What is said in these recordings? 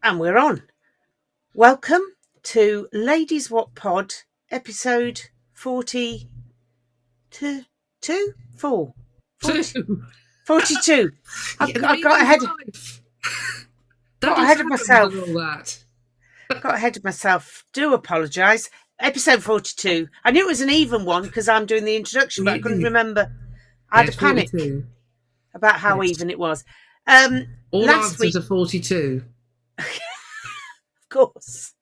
And we're on. Welcome to Ladies Wot Pod, episode 42. 42. I got ahead of myself. Got ahead of myself. Do apologise. Episode 42. I knew it was an even one because I'm doing the introduction, but I couldn't remember. I had a panic about how even it was. All last week are 42. Of course.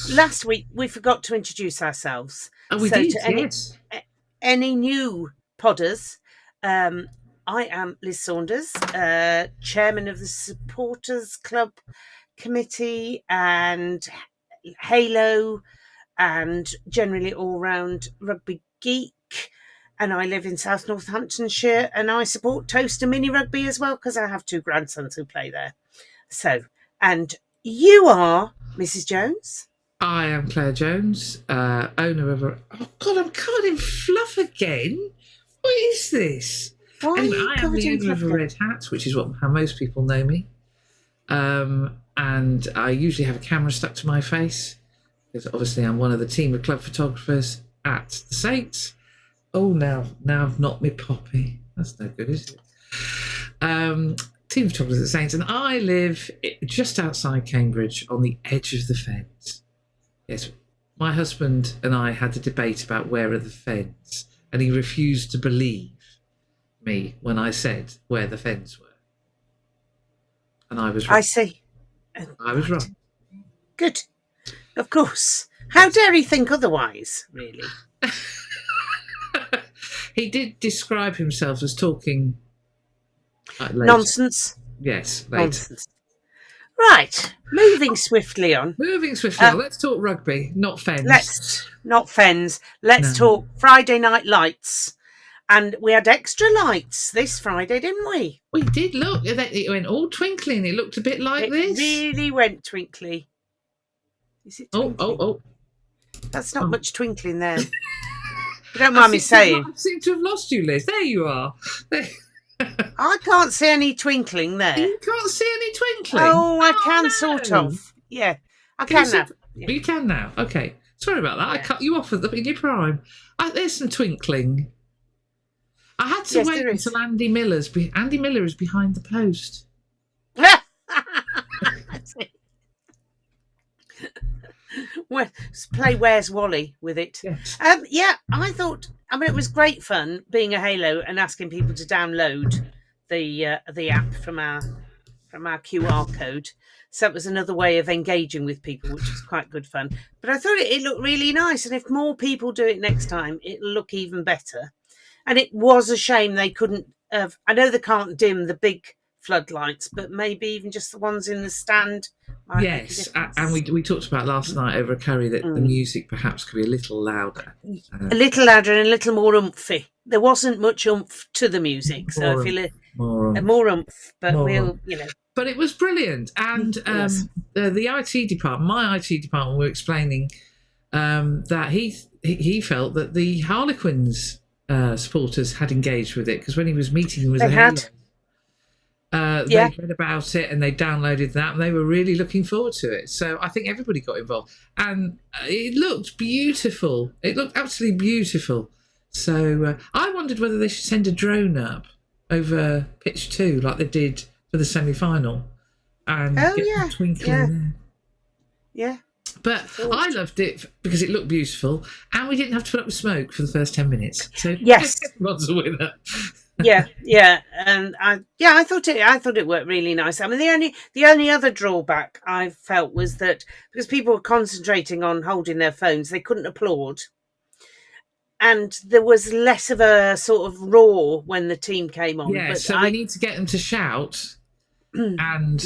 Last week we forgot to introduce ourselves. Oh, we did. Yes. Any new podders? I am Liz Saunders, chairman of the Supporters Club Committee and Halo, and generally all-round rugby geek. And I live in South Northamptonshire, and I support Toaster Mini Rugby as well because I have two grandsons who play there. So, and you are Mrs. Jones? I am Claire Jones, owner of a... Oh, God, I'm covered in fluff again. What is this? Anyway, I am the owner of a red hat, which is how most people know me. And I usually have a camera stuck to my face because obviously I'm one of the team of club photographers at the Saints. Oh, now I've knocked me poppy. That's no good, is it? Team of photographers at the Saints, and I live just outside Cambridge on the edge of the fens. Yes, my husband and I had a debate about where are the fens, and he refused to believe me when I said where the fens were. And I was wrong. I see. I was wrong. Good. Of course. How dare he think otherwise, really? He did describe himself as talking nonsense. Yes, later. Nonsense. Right. Moving swiftly on. Let's talk rugby, not fens. Let's talk Friday Night Lights. And we had extra lights this Friday, didn't we? We did. Look, it went all twinkling. It looked a bit like this. It really went twinkly. Is it twinkling? Oh. That's not much twinkling there. You don't mind me saying. I seem to have lost you, Liz. There you are. I can't see any twinkling there. You can't see any twinkling? Oh, I can sort of. Yeah, I can now. You can now. Okay. Sorry about that. Yeah. I cut you off in your prime. There's some twinkling. I had to wait until Andy Miller is behind the post. Well, play Where's Wally with it. Yes. I thought. It was great fun being a Halo and asking people to download the app from our QR code. So it was another way of engaging with people, which was quite good fun. But I thought it looked really nice, and if more people do it next time, it'll look even better. And it was a shame they couldn't have. I know they can't dim the big floodlights, but maybe even just the ones in the stand. Yes, and we talked about last night over a curry that the music perhaps could be a little louder. A little louder and a little more oomphy. There wasn't much oomph to the music, so I feel more oomph, but we'll. But it was brilliant, and the IT department, my IT department, were explaining that he felt that the Harlequins supporters had engaged with it because when he was meeting them, they read about it and they downloaded that and they were really looking forward to it. So I think everybody got involved and it looked beautiful. It looked absolutely beautiful. So I wondered whether they should send a drone up over pitch 2 like they did for the semi-final and get some twinkling there. Yeah. But I loved it because it looked beautiful and we didn't have to put up with smoke for the first 10 minutes. So yes, everyone's a winner. yeah, and I thought it worked really nice. The only other drawback I felt was that because people were concentrating on holding their phones, they couldn't applaud, and there was less of a sort of roar when the team came on. Yeah, so we need to get them to shout and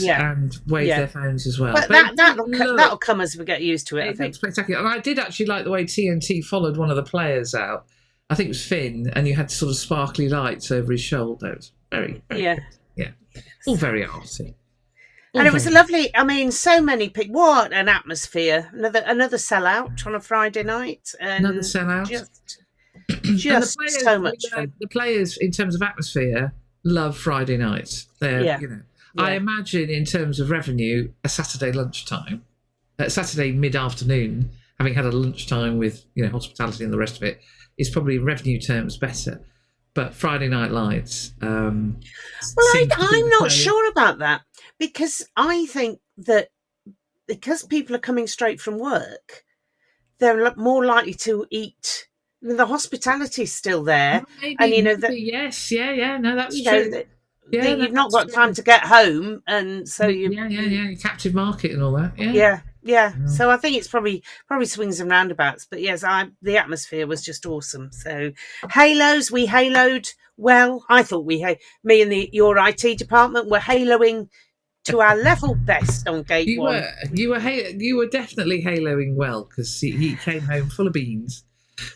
wave their phones as well. But that'll come as we get used to it. I think spectacular, and I did actually like the way TNT followed one of the players out. I think it was Finn, and you had sort of sparkly lights over his shoulder. It was very good. Yeah. All very arty. And it was a lovely, so many people. What an atmosphere. Another sellout on a Friday night. Another sellout. Just so much fun. The players, in terms of atmosphere, love Friday nights. I imagine in terms of revenue, a Saturday lunchtime, Saturday mid-afternoon, having had a lunchtime with hospitality and the rest of it, is probably in revenue terms better. But Friday Night Lights. I'm not sure about that, because I think that because people are coming straight from work, they're more likely to eat. I mean, the hospitality's still there, maybe, yes, no, that's true. You've not got time to get home, and so captive market and all that. Yeah. So I think it's probably swings and roundabouts. But yes, the atmosphere was just awesome. So halos, we haloed well. I thought me and your IT department were haloing to our level best on gate one. You were definitely haloing well, because he came home full of beans.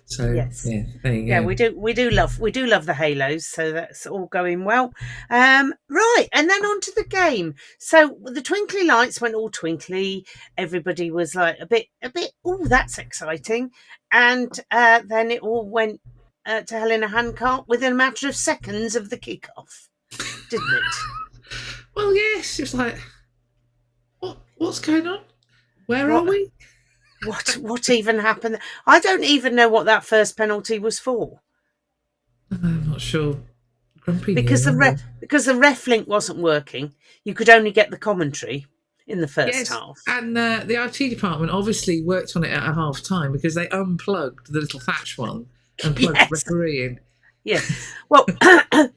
So yes, there you go. we do love the halos, so that's all going well. Right, and then on to the game. So the twinkly lights went all twinkly. Everybody was like a bit. Oh, that's exciting! And then it all went to hell in a handcart within a matter of seconds of the kickoff, didn't it? Well, yes. It was like, what's going on? Where are we? What even happened? I don't even know what that first penalty was for. I'm not sure. Grumpy because the ref link wasn't working. You could only get the commentary in the first half. And the IT department obviously worked on it at a half time, because they unplugged the little Thatch one and plugged the referee in. Yeah. Well,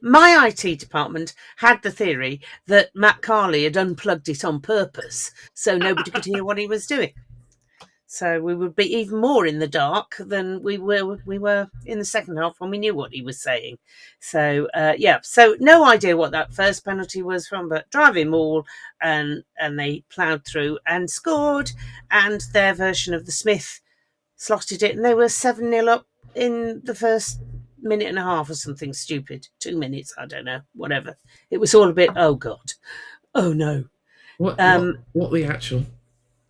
my IT department had the theory that Matt Carley had unplugged it on purpose so nobody could hear what he was doing. So we would be even more in the dark than we were in the second half when we knew what he was saying. So so no idea what that first penalty was from, but driving maul, and they ploughed through and scored, and their version of the Smith slotted it, and they were 7-0 up in the first minute and a half or something stupid. 2 minutes, I don't know, whatever. It was all a bit, oh God, oh no. What the actual?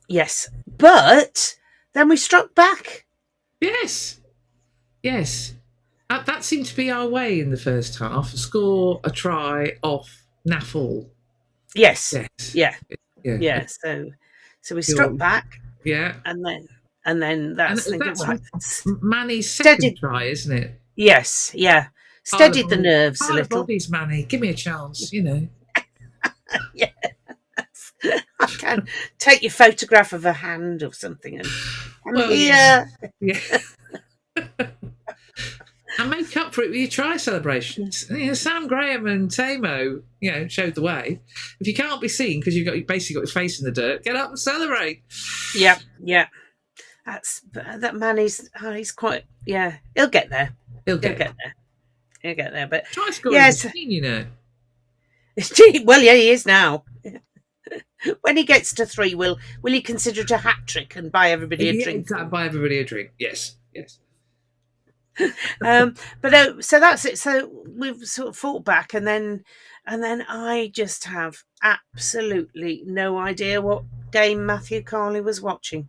Yes, but then we struck back. Yes. That seemed to be our way in the first half. Score, a try, off, naffle. Yes. Yeah. So we struck back. Yeah. And then that's Manny's second try, isn't it? Yes. Yeah. Steadied the nerves a little. Bodies, Manny. Give me a chance. Yeah. I can take your photograph of a hand or something and yeah. And make up for it with your try celebrations. Sam Graham and Tamo, showed the way. If you can't be seen because you've basically got your face in the dirt, get up and celebrate. Yeah. That man he's quite he'll get there. He'll get there. But try scoring well, yeah, he is now. When he gets to 3, will he consider it a hat trick and buy everybody a drink? Buy everybody a drink. Yes. So that's it. So we've sort of fought back, and then I just have absolutely no idea what game Matthew Carley was watching.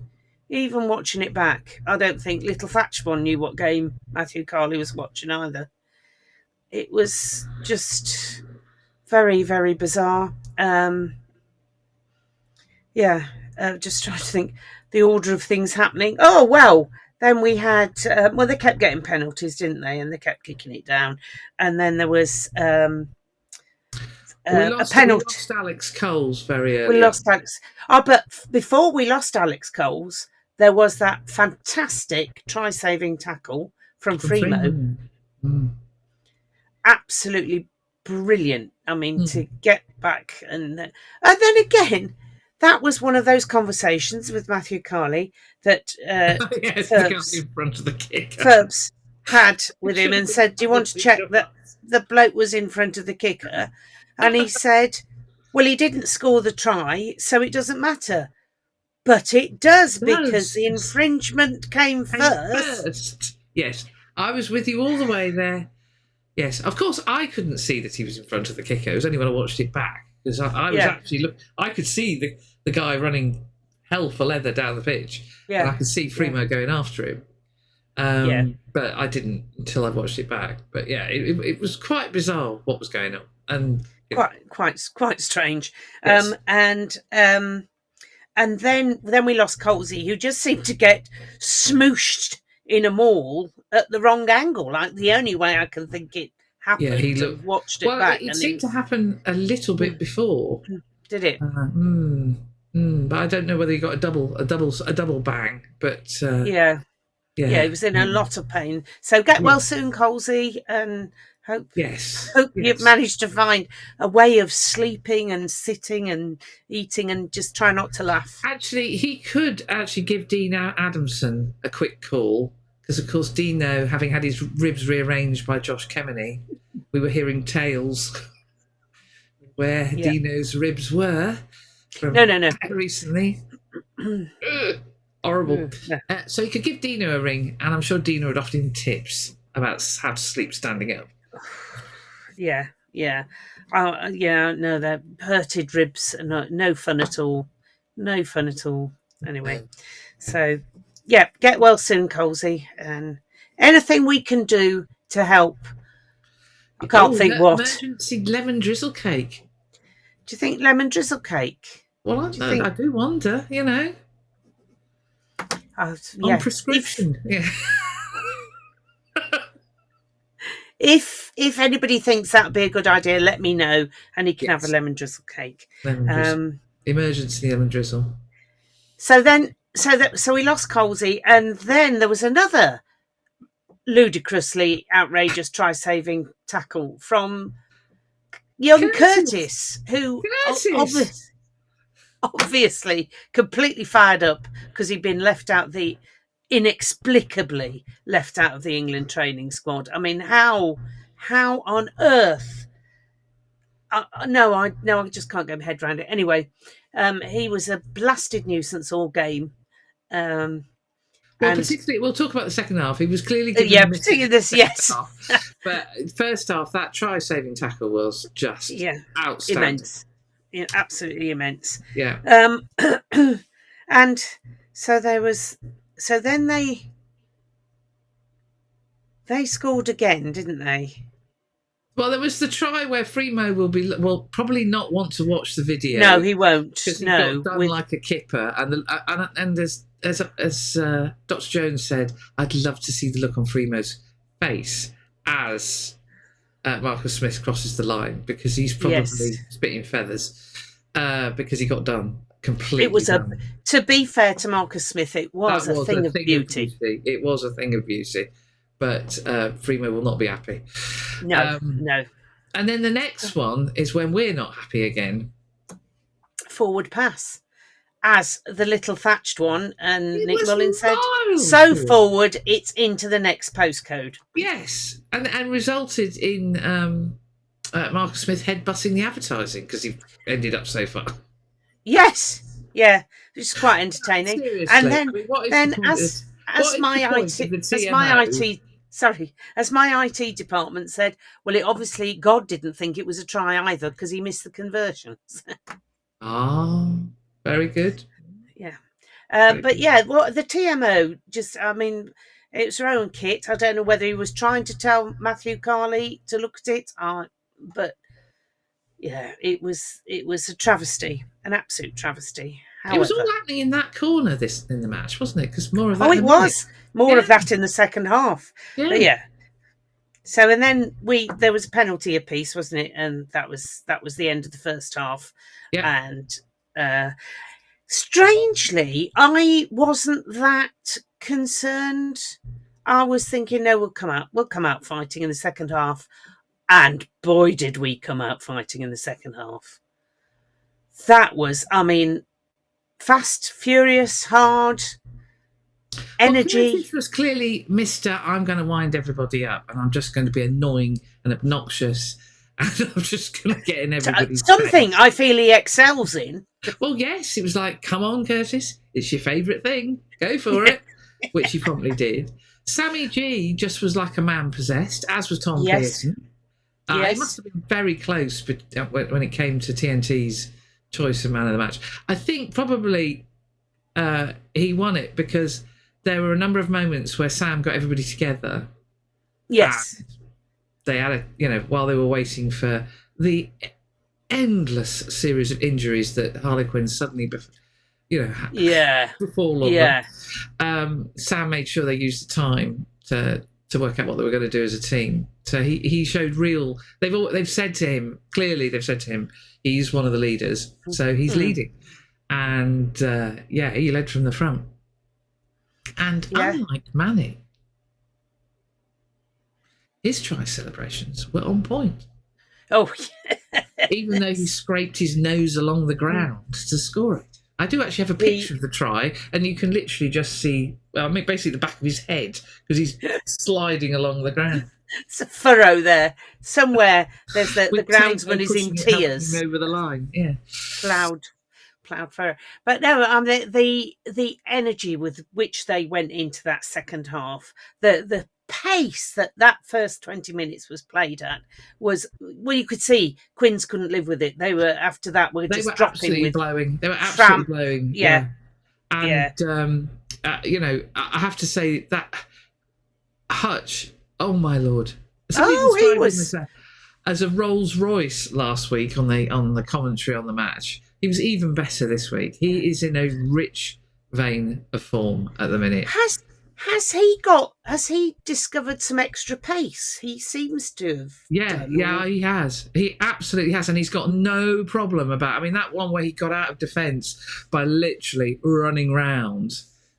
Even watching it back, I don't think little Thatchbon knew what game Matthew Carley was watching either. It was just very, very bizarre. Just trying to think the order of things happening. Oh, well, then we had, they kept getting penalties, didn't they? And they kept kicking it down. And then there was a penalty. We lost Alex Coles very early. We lost Alex. Oh, but before we lost Alex Coles, there was that fantastic try-saving tackle from Fremo. Absolutely brilliant. I mean, to get back. And then again, that was one of those conversations with Matthew Carley that Ferbs, in front of the kicker. Ferbs had with him and said, do you want to check that the bloke was in front of the kicker? And he said, well, he didn't score the try, so it doesn't matter. But it does, because the infringement came first. Yes, I was with you all the way there. Yes, of course, I couldn't see that he was in front of the kicker. It was only when I watched it back. Because I was actually I could see the guy running hell for leather down the pitch. Yeah. And I could see Fremo going after him. But I didn't until I watched it back. But it was quite bizarre what was going on. And Quite strange. Yes. And then we lost Colsey, who just seemed to get smooshed in a mall at the wrong angle. Like the only way I can think it happened. Yeah, he to looked. watched it Well, back. it seemed to happen a little bit before. Did it? But I don't know whether he got a double bang. But Yeah, he was in a lot of pain. So get well soon, Colsey, and hope you've managed to find a way of sleeping and sitting and eating and just try not to laugh. Actually, he could give Dino Adamson a quick call, because of course Dino, having had his ribs rearranged by Josh Kemeny, we were hearing tales where Dino's ribs were from no recently. Horrible. So he could give Dino a ring, and I'm sure Dino would offer him tips about how to sleep standing up. Yeah. No, they're hurted ribs. No fun at all. No fun at all. Anyway, so get well soon, Colsey, and anything we can do to help. I can't think what. Emergency lemon drizzle cake. Do you think lemon drizzle cake? Well, I do wonder. On prescription. If anybody thinks that'd be a good idea, let me know, and he can have a lemon drizzle cake. Emergency lemon drizzle. So we lost Colsey, and then there was another ludicrously outrageous try-saving tackle from young Curtis who obviously completely fired up because he'd been inexplicably left out of the England training squad. I mean, how on earth? I just can't get my head around it. Anyway, he was a blasted nuisance all game. Particularly, we'll talk about the second half. He was clearly particularly this, yes. But first half, that try-saving tackle was just outstanding. Immense. Yeah, absolutely immense. Yeah. And so there was. So then they scored again, didn't they? Well, there was the try where Fremo will probably not want to watch the video. No, he won't. Because he got done like a kipper, and as Dr. Jones said, I'd love to see the look on Fremo's face as Marcus Smith crosses the line, because he's probably spitting feathers because he got done. Completely done. To be fair to Marcus Smith, it was a thing of beauty. It was a thing of beauty, but Fremo will not be happy. No. And then the next one is when we're not happy again. Forward pass, as the little thatched one, and Nick Mullins said, so forward, it's into the next postcode. Yes, and resulted in Marcus Smith headbutting the advertising because he ended up so far. Yes, yeah, which is quite entertaining. Seriously. And then, as my IT department said, well, it obviously God didn't think it was a try either because he missed the conversions. Very good. Yeah, the TMO it was Rowan Kit. I don't know whether he was trying to tell Matthew Carley to look at it, but. Yeah, it was a travesty, an absolute travesty. However, it was all happening in that corner in the match, wasn't it? Because more of that. Oh, it was more of that in the second half. Yeah. But yeah. So and then there was a penalty apiece, wasn't it? And that was the end of the first half. Yeah. And strangely, I wasn't that concerned. I was thinking, no, we'll come out fighting in the second half. And boy, did we come out fighting in the second half. That was, fast, furious, hard, energy. It was clearly Mr. I'm going to wind everybody up, and I'm just going to be annoying and obnoxious, and I'm just going to get in everybody's something face. I feel he excels in. Well, yes, it was like, come on, Curtis, it's your favourite thing. Go for it, which he probably did. Sammy G just was like a man possessed, as was Tom Pearson. It must have been very close when it came to TNT's choice of man of the match. I think probably he won it because there were a number of moments where Sam got everybody together. Yes. They had while they were waiting for the endless series of injuries that Harlequins suddenly, befall on them. Sam made sure they used the time to work out what they were going to do as a team. So he showed real. They've said to him clearly. They've said to him he's one of the leaders, so he's leading, and he led from the front. And unlike Manny, his try celebrations were on point. Oh, even though he scraped his nose along the ground to score it. I do actually have a picture of the try, and you can literally just see, basically the back of his head, because he's sliding along the ground. It's a furrow there. Somewhere there's the groundsman is in tears. Over the line, yeah. Ploughed furrow. But no, the energy with which they went into that second half, the pace that first 20 minutes was played at was, well, you could see Quins couldn't live with it. They were, after that, were just dropping with blowing. They were absolutely blowing. Yeah. And I have to say that Hutch, oh my lord. He was as a Rolls Royce last week on the commentary on the match. He was even better this week. He is in a rich vein of form at the minute. Has he discovered some extra pace? He seems to have. Yeah, he has. He absolutely has, and he's got no problem about. I mean, that one where he got out of defence by literally running round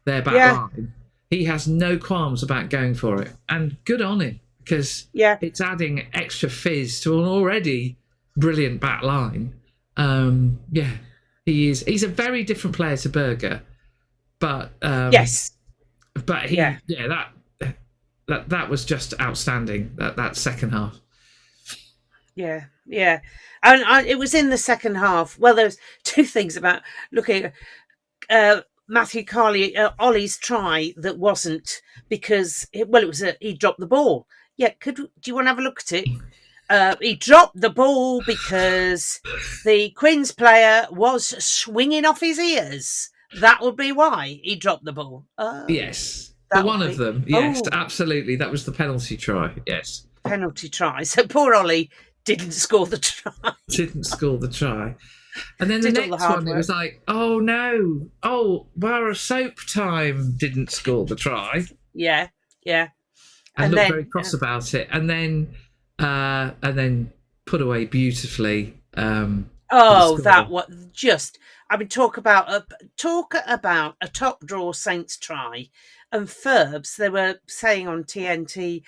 their back line. He has no qualms about going for it, and good on him, because it's adding extra fizz to an already brilliant back line. He's a very different player to Berger, but yes. But that was just outstanding. That second half. Yeah, and it was in the second half. Well, there's two things about looking at Matthew Carley, Ollie's try that wasn't because it was he dropped the ball. Yeah, do you want to have a look at it? He dropped the ball because the Quins player was swinging off his ears. That would be why he dropped the ball. Yes. For one of them. Yes, absolutely. That was the penalty try. Yes. Penalty try. So poor Ollie didn't score the try. And then the next one, it was like, oh no. Oh, Bar of Soap Time didn't score the try. Yeah. And looked very cross about it. And then put away beautifully. That was just. I mean, talk about a top draw Saints try, and Ferbs. They were saying on TNT,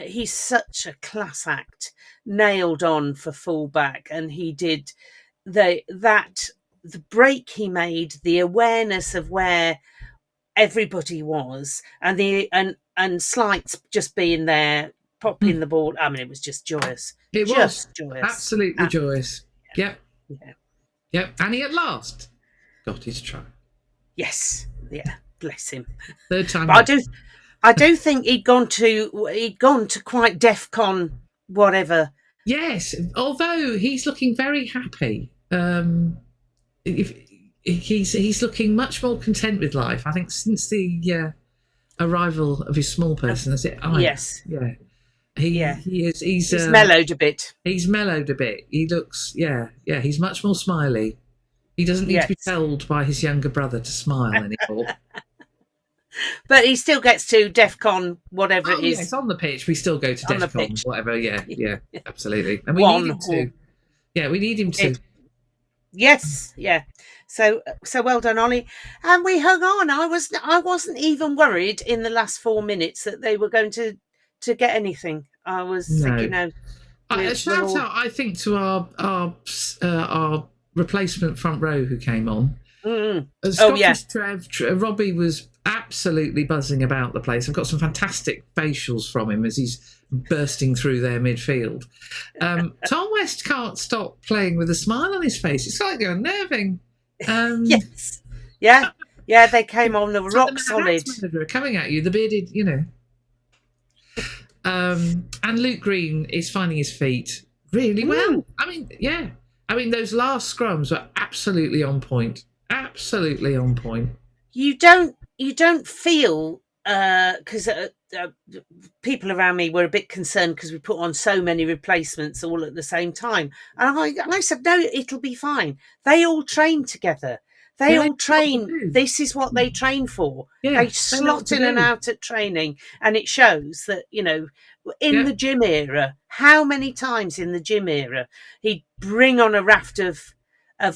he's such a class act, nailed on for fullback, and he did the break he made, the awareness of where everybody was, and Slights just being there, popping the ball. I mean, it was just joyous. It was joyous, absolutely joyous. Yep. Yeah. Yep, and he at last got his try. Yes, yeah, bless him. Third time. But I do think he'd gone to quite DEFCON whatever. Yes, although he's looking very happy. He's looking much more content with life. I think since the arrival of his small person. That's it. Yes. Yeah. He is. He's mellowed a bit. He's mellowed a bit. He looks. Yeah. He's much more smiley. He doesn't need to be told by his younger brother to smile anymore. But he still gets to DEFCON, whatever it is. Yes, on the pitch. We still go to DEFCON, whatever. Yeah, absolutely. And we need him to. Yeah, we need him to. Yes, yeah. So well done, Ollie. And we hung on. I wasn't even worried in the last 4 minutes that they were going to get anything. I was thinking, a shout out, I think, to our replacement front row who came on. Scottish Trev, Robbie was absolutely buzzing about the place. I've got some fantastic facials from him as he's bursting through their midfield. Tom West can't stop playing with a smile on his face. It's slightly unnerving. Yes. Yeah, they came on the rock solid. Coming at you, the bearded, and Luke Green is finding his feet really well. I mean, those last scrums were absolutely on point. Absolutely on point. You don't feel because people around me were a bit concerned because we put on so many replacements all at the same time. And I said, no, it'll be fine. They all train together. They all train. This is what they train for. They slot in and out at training. And it shows that, in the gym era, how many times in the gym era he'd bring on a raft of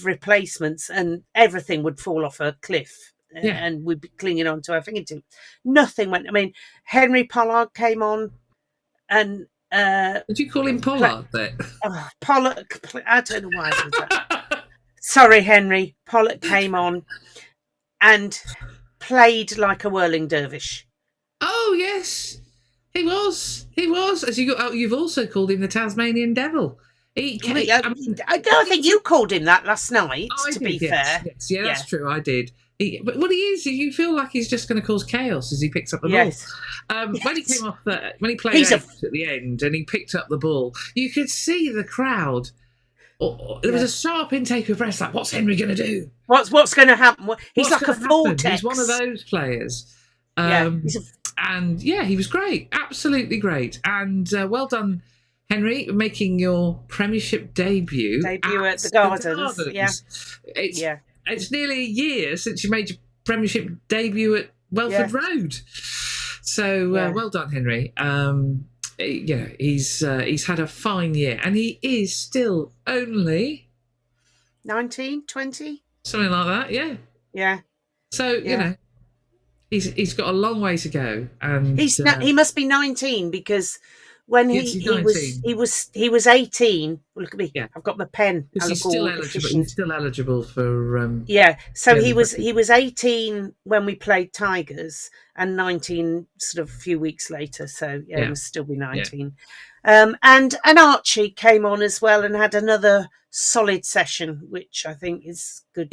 replacements and everything would fall off a cliff. And we'd be clinging on to our fingertips. Nothing went. I mean, Henry Pollard came on, and did you call him Pollard? Pollard. I don't know why I said that. Sorry, Henry. Pollard came on and played like a whirling dervish. Oh yes, he was. He was. As you've also called him the Tasmanian Devil. I think you called him that last night. To be fair, yes, that's true. I did. But what he is, you feel like he's just going to cause chaos as he picks up the ball. When he came off, when he played at the end and he picked up the ball, you could see the crowd. There was a sharp intake of breath, like, "What's Henry going to do? What's going to happen?" He's like a vortex. He's one of those players. And he was great, absolutely great, and well done, Henry, making your Premiership debut at the Gardens. It's nearly a year since you made your Premiership debut at Welford Road. So well done, Henry. He's had a fine year, and he is still only 19, 20? Something like that, yeah. Yeah. So, he's got a long way to go. And he must be 19 because when he was 18. Well, look at me. Yeah. I've got my pen. He's still eligible for so he was 18 when we played Tigers and 19 sort of a few weeks later. So he must still be 19. And Archie came on as well and had another solid session, which I think is good.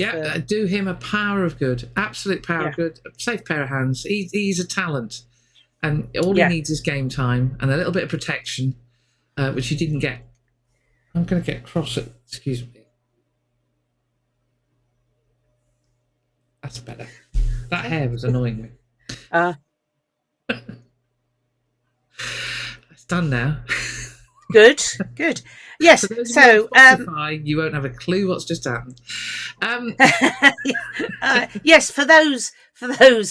Do him a power of good, absolute power of good, safe pair of hands. He's a talent. And all he needs is game time and a little bit of protection, which he didn't get. I'm going to get cross at... Excuse me. That's better. That hair was annoying me. It's done now. Good. Yes. So you won't have a clue what's just happened. Yes, for those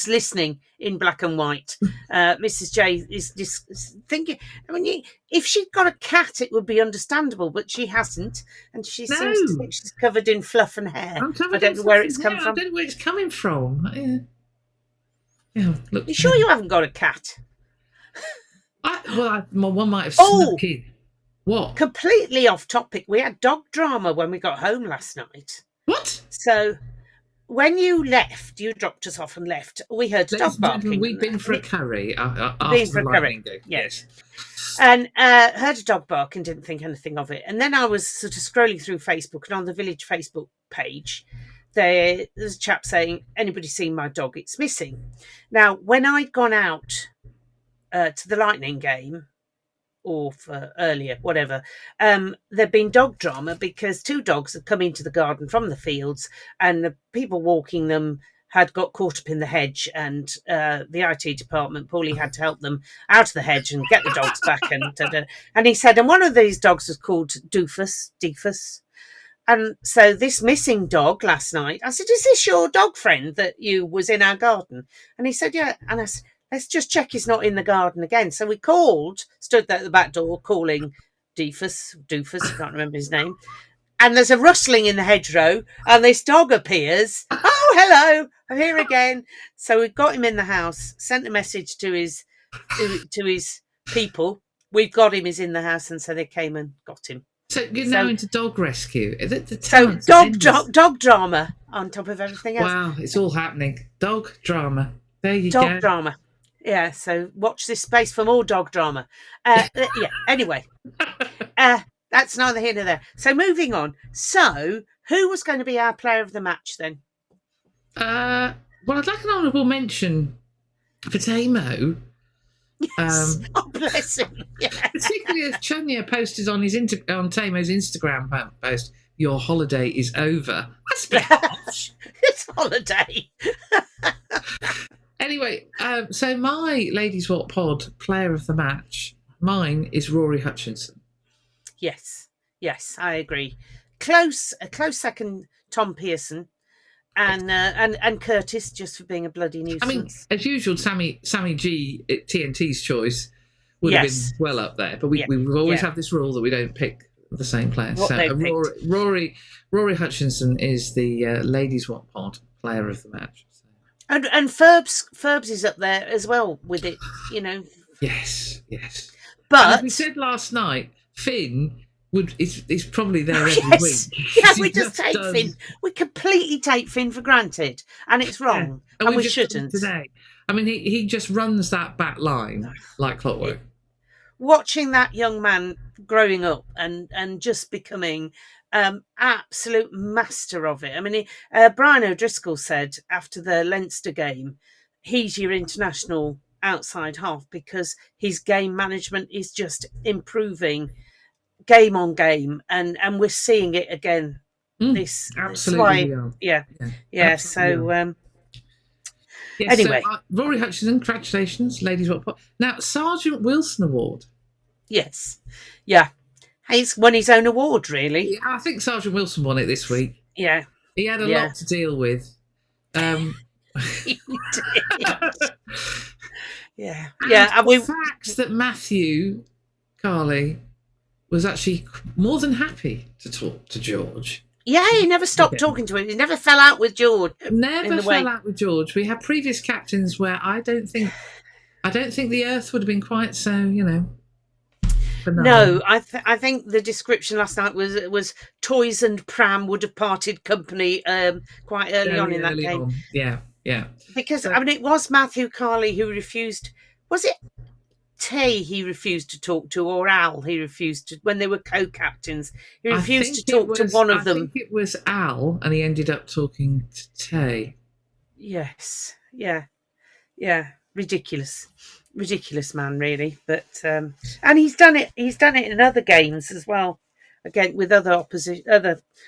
listening in black and white, Mrs. J is just thinking. I mean, if she'd got a cat, it would be understandable, but she hasn't, and she seems to think she's covered in fluff and hair. I don't know where it's come from. I don't know where it's coming from. Look. You sure you haven't got a cat? One might have snuck in. What? Completely off topic. We had dog drama when we got home last night. What? So when you left, you dropped us off and left. We heard dog barking. We'd been for a curry after the lightning game. Yes. And heard a dog bark and didn't think anything of it. And then I was sort of scrolling through Facebook, and on the village Facebook page, there's a chap saying, "Anybody seen my dog? It's missing." Now, when I'd gone out to the lightning game, or for earlier, whatever, there'd been dog drama because two dogs had come into the garden from the fields, and the people walking them had got caught up in the hedge, and the IT department, Paulie, had to help them out of the hedge and get the dogs back. And he said, and one of these dogs was called Defus. And so this missing dog last night, I said, "Is this your dog friend that was in our garden?" And he said, "Yeah." And I said, "Let's just check he's not in the garden again." So we stood there at the back door calling Doofus, I can't remember his name. And there's a rustling in the hedgerow, and this dog appears. "Oh, hello, I'm here again." So we got him in the house, sent a message to his people. "We've got him, he's in the house." And so they came and got him. So you're now into dog rescue. So dog drama on top of everything else. Wow, it's all happening. Dog drama. There you go. Dog drama. Yeah, so watch this space for more dog drama. Anyway, that's neither here nor there. So moving on. So who was going to be our player of the match then? Well, I'd like an honourable mention for Tamo. Yes. Oh, bless him. Yes. Particularly as Chunya posted on Tamo's Instagram post, "Your holiday is over." That's a bit harsh. It's holiday. Anyway, so my Ladies Wot Pod Player of the Match, mine is Rory Hutchinson. Yes, I agree. A close second, Tom Pearson, and Curtis, just for being a bloody nuisance. I mean, as usual, Sammy G at TNT's choice would have been well up there, but we've always had this rule that we don't pick the same player. Rory Hutchinson is the Ladies Wot Pod Player of the Match. So. And Ferbs is up there as well with it, Yes. But and as we said last night, Finn is probably there every week. Yeah, we just take Finn. We completely take Finn for granted, and it's wrong, and we shouldn't. Today, I mean, he just runs that back line like clockwork. Watching that young man growing up and just becoming absolute master of it. I mean, Brian O'Driscoll said after the Leinster game, he's your international outside half because his game management is just improving game on game, and we're seeing it again. Absolutely, yeah. So. Anyway, so, Rory Hutchinson, congratulations, Ladies Wot Pod. Now, Sgt Wilson Award. Yes, yeah, he's won his own award, really. Yeah, I think Sgt Wilson won it this week. Yeah, he had a lot to deal with. He did. Yeah. And the fact that Matthew Carley was actually more than happy to talk to George. Yeah, he never stopped talking to him. He never fell out with George. Out with George. We had previous captains where I don't think the earth would have been quite so, benign. No, I think the description last night was Toys and Pram would have parted company quite early on in that game. Yeah. Because it was Matthew Carley who refused. Was it Tay he refused to talk to, or Al he refused to, when they were co-captains? He refused to talk to one of them. I think it was Al, and he ended up talking to Tay. Yes. Yeah. Ridiculous man, really. But and he's done it in other games as well, again with other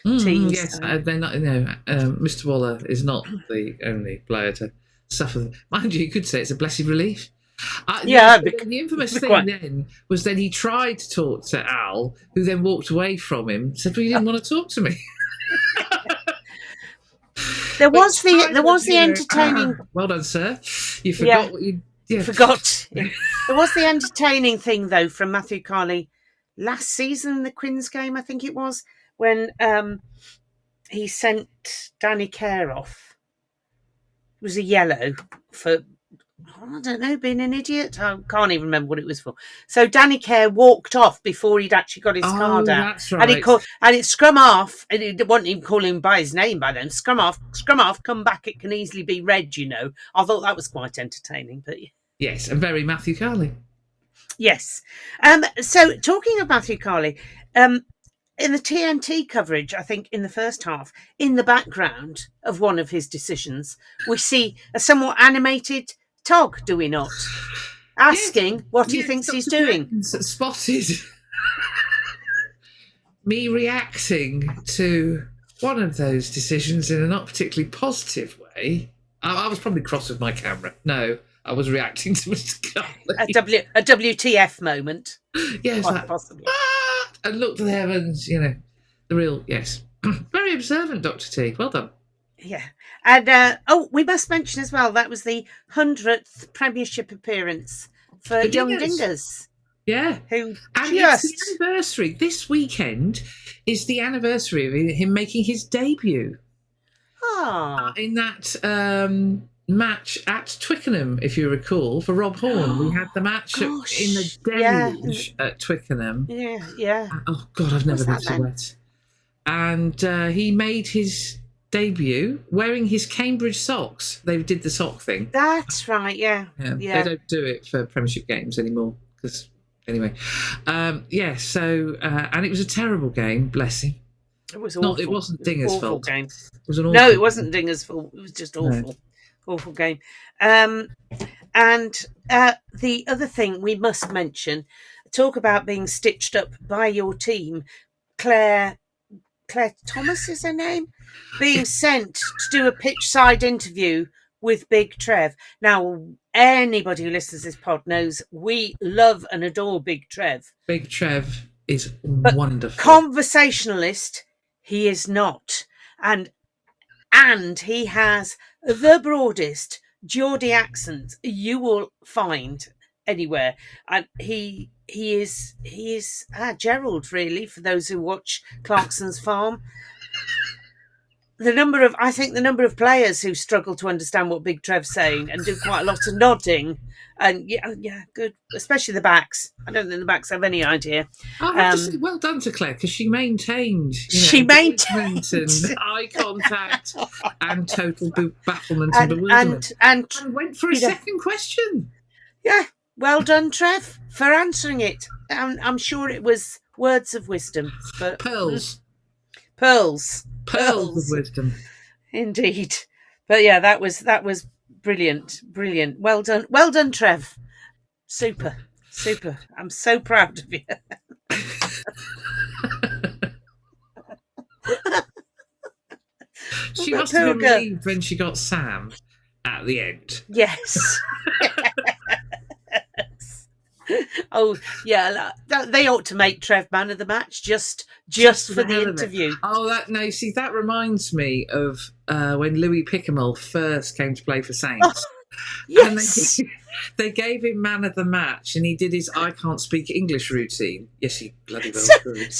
teams. Yes, they're not. Mr. Waller is not the only player to suffer. Mind you could say it's a blessed relief. The infamous thing then was then he tried to talk to Al, who then walked away from him, said, "Well, you didn't want to talk to me." There was the entertaining. Well done, sir. You forgot what you. Yeah. Forgot. Yeah. There was the entertaining thing though from Matthew Carley last season, the Quins game, I think it was, when he sent Danny Care off. It was a yellow for, I don't know, being an idiot. I can't even remember what it was for. So Danny Care walked off before he'd actually got his card out. That's right. And it scrum off, and it wasn't even calling him by his name by then. Scrum off, come back, it can easily be read, I thought that was quite entertaining, but yes, and very Matthew Carley. Yes. So talking of Matthew Carley, in the TNT coverage, I think in the first half, in the background of one of his decisions, we see a somewhat animated Tog, do we not? Asking what he thinks he's doing. Spotted me reacting to one of those decisions in a not particularly positive way. I was probably cross with my camera. No, I was reacting to Mr. Carley. A WTF moment. Yes, possibly. And looked to the heavens, the real, yes. Very observant, Dr. T. Well done. Yeah. And, we must mention as well, that was the 100th Premiership appearance for Young Dingers. Yeah. It's the anniversary. This weekend is the anniversary of him making his debut. In that match at Twickenham, if you recall, for Rob Horn. We had the match in the deluge at Twickenham. Yeah. Oh, God, I've never been so wet. And he made his debut wearing his Cambridge socks. They did the sock thing. That's right, yeah. They don't do it for Premiership games anymore. Anyway. And it was a terrible game, bless him. It was awful. It wasn't Dinger's fault. Game. It was an awful No, it wasn't Dinger's fault. It was just awful. No. Awful game. And the other thing we must mention, talk about being stitched up by your team, Claire Thomas is her name, being sent to do a pitch side interview with Big Trev. Now, anybody who listens to this pod knows we love and adore Big Trev. Big Trev is But wonderful. Conversationalist, he is not. And he has the broadest Geordie accent you will find anywhere. And he is Gerald, really, for those who watch Clarkson's Farm. The number of players who struggle to understand what Big Trev's saying and do quite a lot of nodding, and yeah, good, especially the backs. I don't think the backs have any idea. I have to say, well done to Claire, because she maintained, maintained and eye contact and total bafflement and bewilderment, and went for a second question. Yeah, well done, Trev, for answering it. I'm sure it was words of wisdom, but pearls of wisdom, indeed. But yeah, that was brilliant. Well done, Trev. Super. I'm so proud of you. She must have been relieved when she got Sam at the end. Yes. Oh yeah, they ought to make Trev man of the match just for the interview. That reminds me of when Louis Picamol first came to play for Saints. Yes. And they gave him man of the match, and he did his I can't speak English routine. Yes, he bloody well could.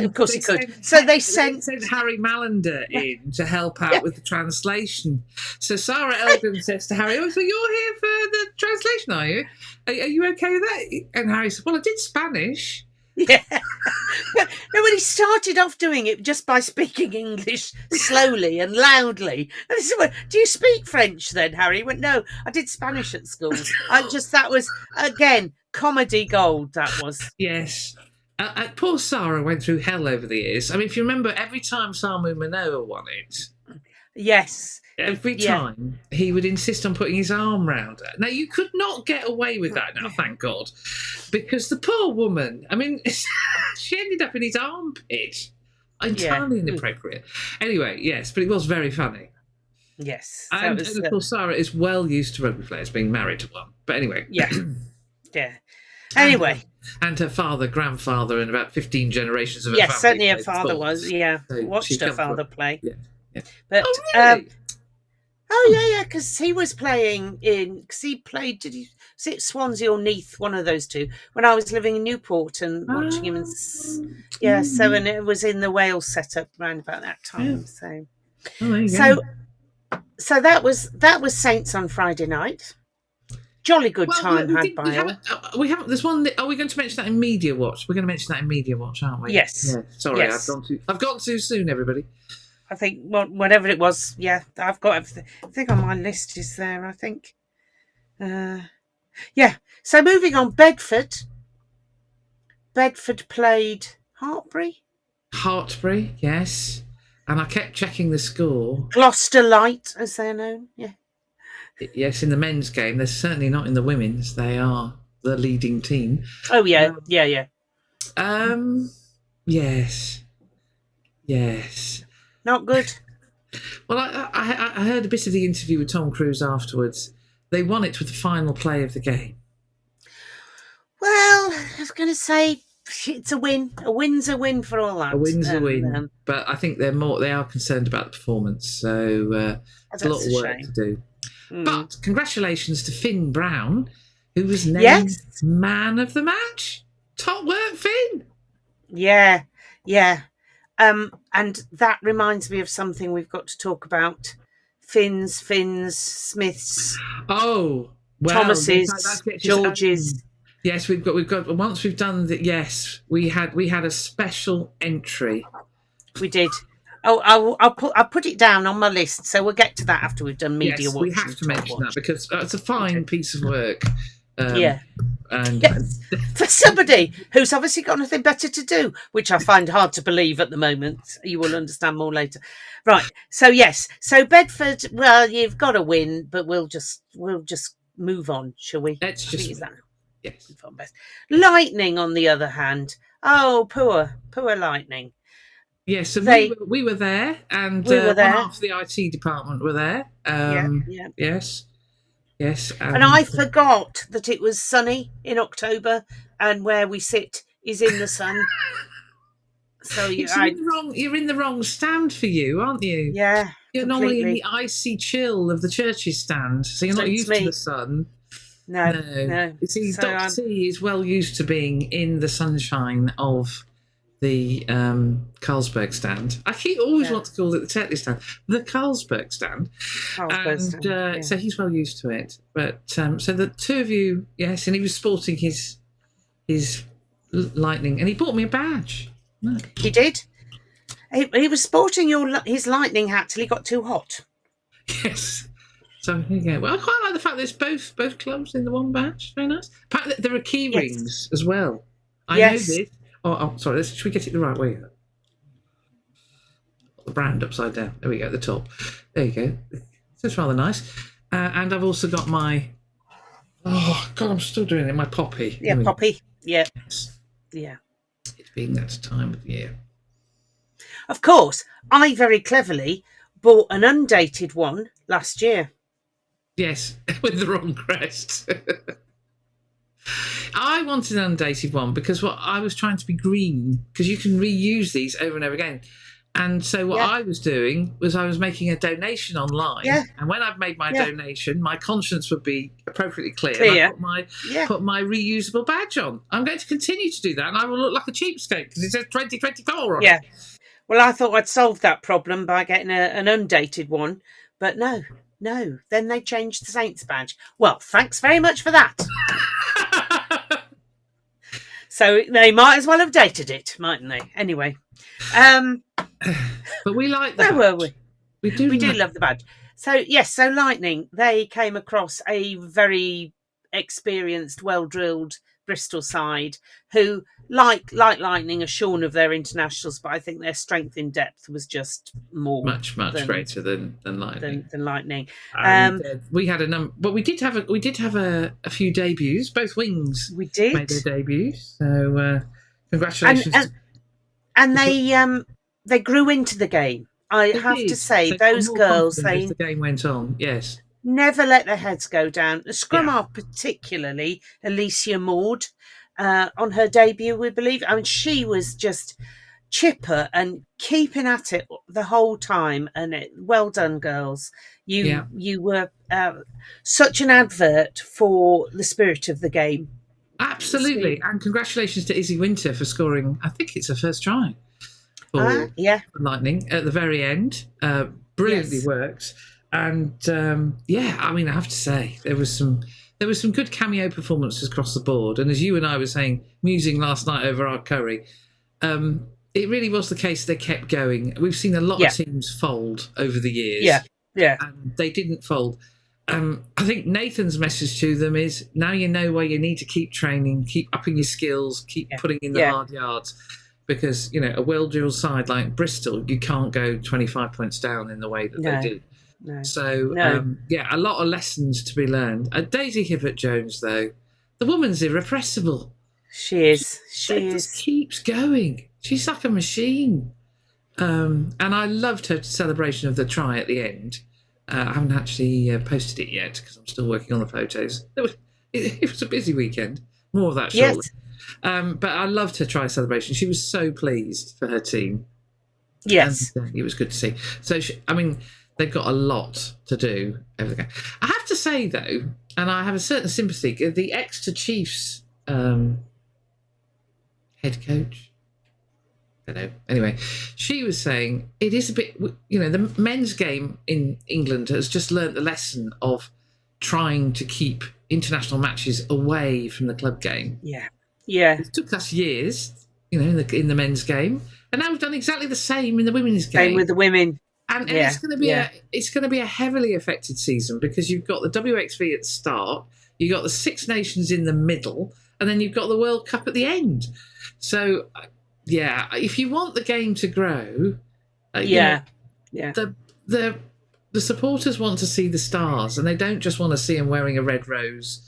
Of course he could. So they sent Harry Mallender in to help out with the translation. So Sarah Elgin says to Harry, "Oh, so you're here for the translation, are you? Are you okay with that?" And Harry said, "Well, I did Spanish." Yeah. But when he started off doing it just by speaking English slowly and loudly. And I said, "Do you speak French then, Harry?" He went, "No, I did Spanish at school." That was, again, comedy gold, that was. Yes. Poor Sarah went through hell over the years. I mean, if you remember, every time Samu Manoa won it. Yes. Every time he would insist on putting his arm round her. Now, you could not get away with that now, thank God, because the poor woman, I mean, she ended up in his armpit. Entirely inappropriate. Anyway, yes, but it was very funny. Yes. And of course, Sarah is well used to rugby players being married to one. But anyway. Yeah. Yeah. Anyway. And her father, grandfather, and about 15 generations of her family. Yes, certainly her father was, So watched her father play. Yeah. But, really? Because he was playing because he played, was it Swansea or Neath, one of those two, when I was living in Newport and watching him. And it was in the Wales setup around about that time. Yeah. So that was Saints on Friday night. Jolly good time had by all. We haven't. There's one. Are we going to mention that in Media Watch? We're going to mention that in Media Watch, aren't we? Yes. Yeah. Sorry, yes. I've gone too soon, everybody. I think whatever it was, I've got everything. I think on my list is there. I think. So moving on, Bedford played Hartbury, yes. And I kept checking the score. Gloucester Light, as they're known. Yeah. Yes, in the men's game. They're certainly not in the women's. They are the leading team. Oh yeah, yeah. Yes. Not good. Well, I heard a bit of the interview with Tom Cruise afterwards. They won it with the final play of the game. Well, I was going to say it's a win. A win's a win for all that. A win's a win. But I think they are concerned about the performance. So it's a lot of work to do. But congratulations to Finn Brown, who was named man of the match. Top work, Finn. Yeah. And that reminds me of something we've got to talk about. Finns, Smiths. Oh, well, Thomas's, George's. Yes, we've got. Once we've done that, yes, we had a special entry. We did. Oh, I'll put it down on my list, so we'll get to that after we've done Media Watch. We have to mention that because it's a fine piece of work. And for somebody who's obviously got nothing better to do, which I find hard to believe at the moment. You will understand more later. Right. So Bedford, well, you've got to win, but we'll just move on, shall we? Let's just yes. Lightning, on the other hand, oh, poor Lightning. Yes, so They- we were there, and We were there. one half of the IT department were there. Yeah. Yes, yes. And I forgot that it was sunny in October, and where we sit is in the sun. So You're in the wrong stand for you, aren't you? yeah, You're normally in the icy chill of the church's stand, so you're not used to the sun. No. You see, So Dr. C is well used to being in the sunshine of the Carlsberg stand. I always want to call it the Tetley stand, the Carlsberg stand. So he's well used to it. But so the two of you, yes, and he was sporting his lightning, and he bought me a badge. He did. He was sporting his lightning hat till he got too hot. Yes. So here you go. Well, I quite like the fact there's both clubs in the one badge. Very nice. Apparently there are key rings as well. I know this. Oh, sorry. Should we get it the right way? The brand upside down. There we go. At the top. There you go. That's rather nice. And I've also got my. Oh God, I'm still doing it. My poppy. Yeah, poppy. Yeah. Yeah. It being that time of year. Of course, I very cleverly bought an undated one last year. Yes, with the wrong crest. I wanted an undated one because I was trying to be green, because you can reuse these over and over again. And so what I was doing was I was making a donation online. Yeah. And when I've made my donation, my conscience would be appropriately clear. And I put my reusable badge on. I'm going to continue to do that, and I will look like a cheapskate because it says 2024 on it. Well, I thought I'd solved that problem by getting an undated one, but no. Then they changed the Saints badge. Well, thanks very much for that. So they might as well have dated it, mightn't they? Anyway. But we like that. Where were we? We do love the badge. So, yes, so Lightning, they came across a very experienced, well-drilled Bristol side who, like Lightning, are shorn of their internationals, but I think their strength in depth was just more much greater than Lightning. Than Lightning. We had a number, but we did have a few debuts. Both wings made their debuts. So congratulations! And they grew into the game. I have to say, those girls, the game went on. Yes. Never let their heads go down. The scrum half, particularly Alicia Maud, on her debut, we believe. I mean, she was just chipper and keeping at it the whole time. And well done, girls. You were such an advert for the spirit of the game. Absolutely, and congratulations to Izzy Winter for scoring. I think it's her first try for Lightning at the very end. Brilliantly worked. And I mean, I have to say there was some good cameo performances across the board. And as you and I were saying, musing last night over our curry, it really was the case they kept going. We've seen a lot of teams fold over the years. And they didn't fold. I think Nathan's message to them is, now you know where you need to keep training, keep upping your skills, keep putting in the hard yards. Because, a well-drilled side like Bristol, you can't go 25 points down in the way that they did. No. So, a lot of lessons to be learned. Daisy Hibbert-Jones, though, the woman's irrepressible. She is. She just keeps going. She's like a machine. And I loved her celebration of the try at the end. I haven't actually posted it yet because I'm still working on the photos. It was a busy weekend. More of that shortly. Yes. But I loved her try celebration. She was so pleased for her team. Yes. And, it was good to see. So, they've got a lot to do over the game. I have to say, though, and I have a certain sympathy, the Exeter Chiefs head coach, I don't know. Anyway, she was saying it is a bit, the men's game in England has just learnt the lesson of trying to keep international matches away from the club game. Yeah. It took us years, in the men's game, and now we've done exactly the same in the women's game. Same with the women. And it's going to be a heavily affected season because you've got the WXV at the start, you've got the Six Nations in the middle, and then you've got the World Cup at the end. So, if you want the game to grow, the supporters want to see the stars, and they don't just want to see them wearing a red rose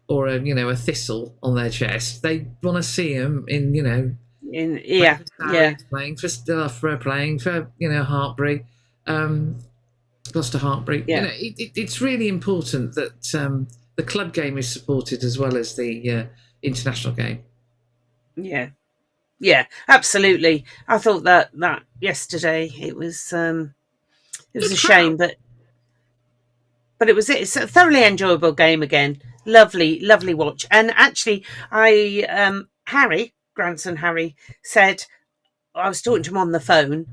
or a thistle on their chest. They want to see them in playing for Loughborough, playing for Hartbury, Gloucester Hartbury. Yeah. It's really important that the club game is supported as well as the international game. Yeah, absolutely. I thought that yesterday it was a shame, but it's a thoroughly enjoyable game again. Lovely watch. And actually, Harry, grandson Harry, said, I was talking to him on the phone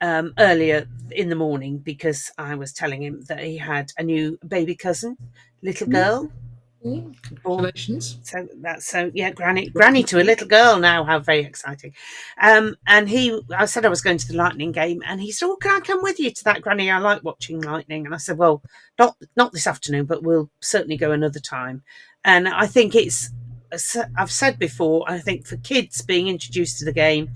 earlier in the morning because I was telling him that he had a new baby cousin, little girl. Congratulations. Granny to a little girl now. How very exciting. And I said I was going to the Lightning game, and he said, can I come with you to that, Granny? I like watching Lightning. And I said, well, not this afternoon, but we'll certainly go another time. And I think I've said before, I think for kids being introduced to the game,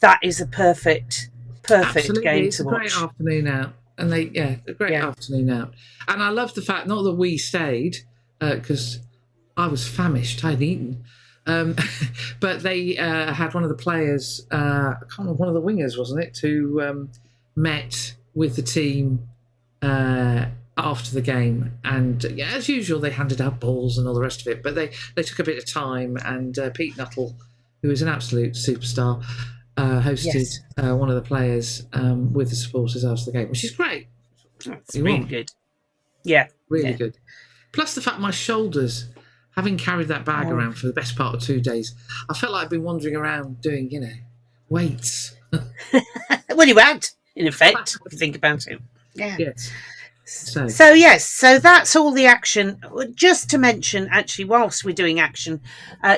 that is a perfect Absolutely. Game it's to watch. It's a great afternoon out. And a great afternoon out. And I love the fact, not that we stayed, because I was famished, I'd eaten. But they had one of the players, I can't remember, one of the wingers, wasn't it, who met with the team after the game. And as usual, they handed out balls and all the rest of it. But they took a bit of time, and Pete Nuttall, who is an absolute superstar, hosted one of the players with the supporters after the game, which is great. That's really good. Yeah. Really good. Plus the fact my shoulders, having carried that bag around for the best part of 2 days, I felt like I'd been wandering around doing, weights. Well, you had, in effect, if you think about it. Yeah. Yes. So that's all the action. Just to mention, actually, whilst we're doing action,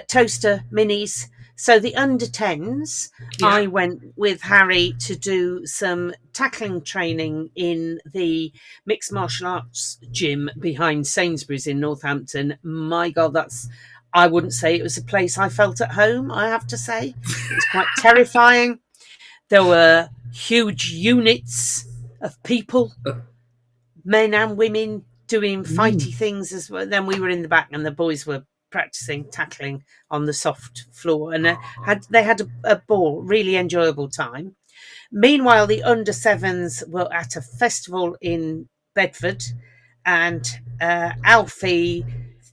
Toaster Minis. So the under 10s, I went with Harry to do some tackling training in the mixed martial arts gym behind Sainsbury's in Northampton. My God, I wouldn't say it was a place I felt at home, I have to say. It was quite terrifying. There were huge units of people, men and women, doing fighty things as well. Then we were in the back and the boys were practicing tackling on the soft floor, and they had a ball, really enjoyable time. Meanwhile, the under 7s were at a festival in Bedford, and Alfie,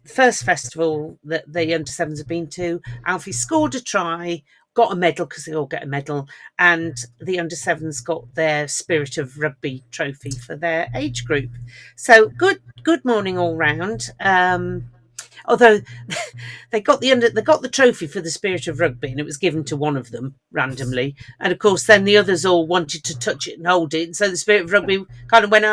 first festival that the under 7s have been to, Alfie scored a try, got a medal, because they all get a medal, and the under 7s got their Spirit of Rugby trophy for their age group. So good morning all round. Although they got the trophy for the Spirit of Rugby, and it was given to one of them randomly, and of course then the others all wanted to touch it and hold it, and so the Spirit of Rugby kind of went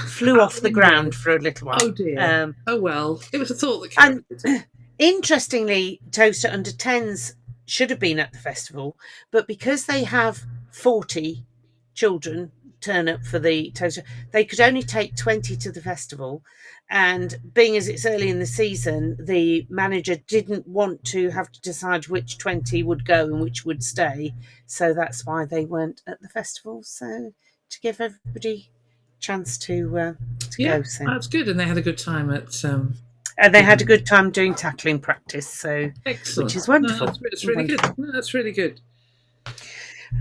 flew off the ground for a little while. Oh dear. Oh well, it was a thought that came. And interestingly, Toaster under 10s should have been at the festival, but because they have 40 children turn up for the Toaster, they could only take 20 to the festival. And being as it's early in the season, the manager didn't want to have to decide which 20 would go and which would stay. So that's why they weren't at the festival. So to give everybody a chance to go. So that's good. And they had a good time at... and they had a good time doing tackling practice. So excellent. Which is wonderful. That's really good. No, that's really good.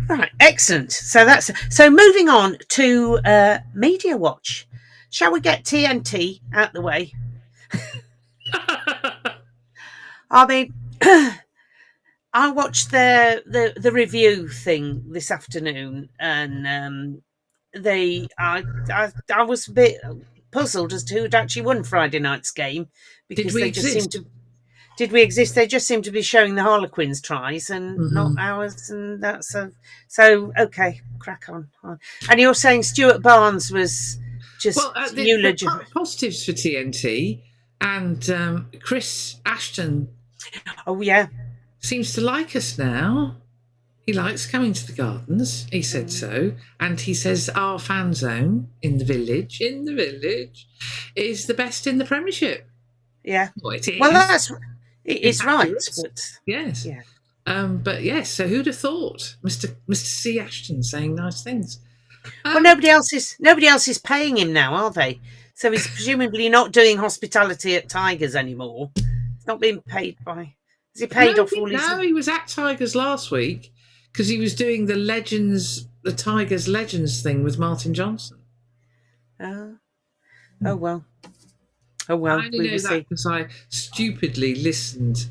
Right, excellent. So moving on to Media Watch. Shall we get TNT out the way? I mean, I watched the review thing this afternoon, and I was a bit puzzled as to who'd actually won Friday night's game, because they just seemed to. Did we exist? They just seem to be showing the Harlequins tries and not ours, and that's so okay. Crack on. And you're saying Stuart Barnes was just the positives for TNT, and Chris Ashton. Oh yeah, seems to like us now. He likes coming to the gardens. He said so, and he says our fan zone in the village is the best in the Premiership. Yeah, well, it is. Well, it's right, but yes, yeah. But yes. So who'd have thought, Mr. C. Ashton saying nice things? Well, nobody else is paying him now, are they? So he's presumably not doing hospitality at Tigers anymore. It's not being paid by. Has he paid off all his? No, he was at Tigers last week because he was doing the Tigers Legends thing with Martin Johnson. Oh well. Oh well. I only know that because I stupidly listened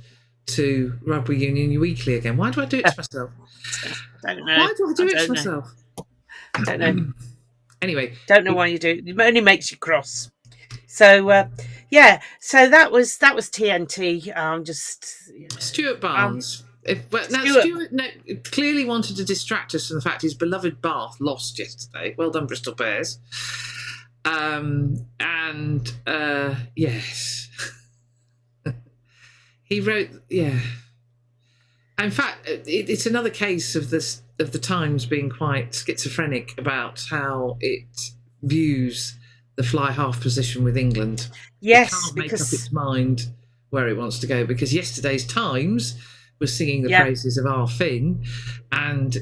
to Rugby Union Weekly again. Why do I do it to myself? I don't know. Why do I do it to myself? I don't know. Anyway, don't know why you do it. It only makes you cross. So so that was TNT. Just Stuart Barnes. Stuart clearly wanted to distract us from the fact his beloved Bath lost yesterday. Well done, Bristol Bears. Yes, he wrote. Yeah, in fact, it's another case of the Times being quite schizophrenic about how it views the fly half position with England. Yes, it can't make up its mind where it wants to go, because yesterday's Times was singing the praises of R. Finn, and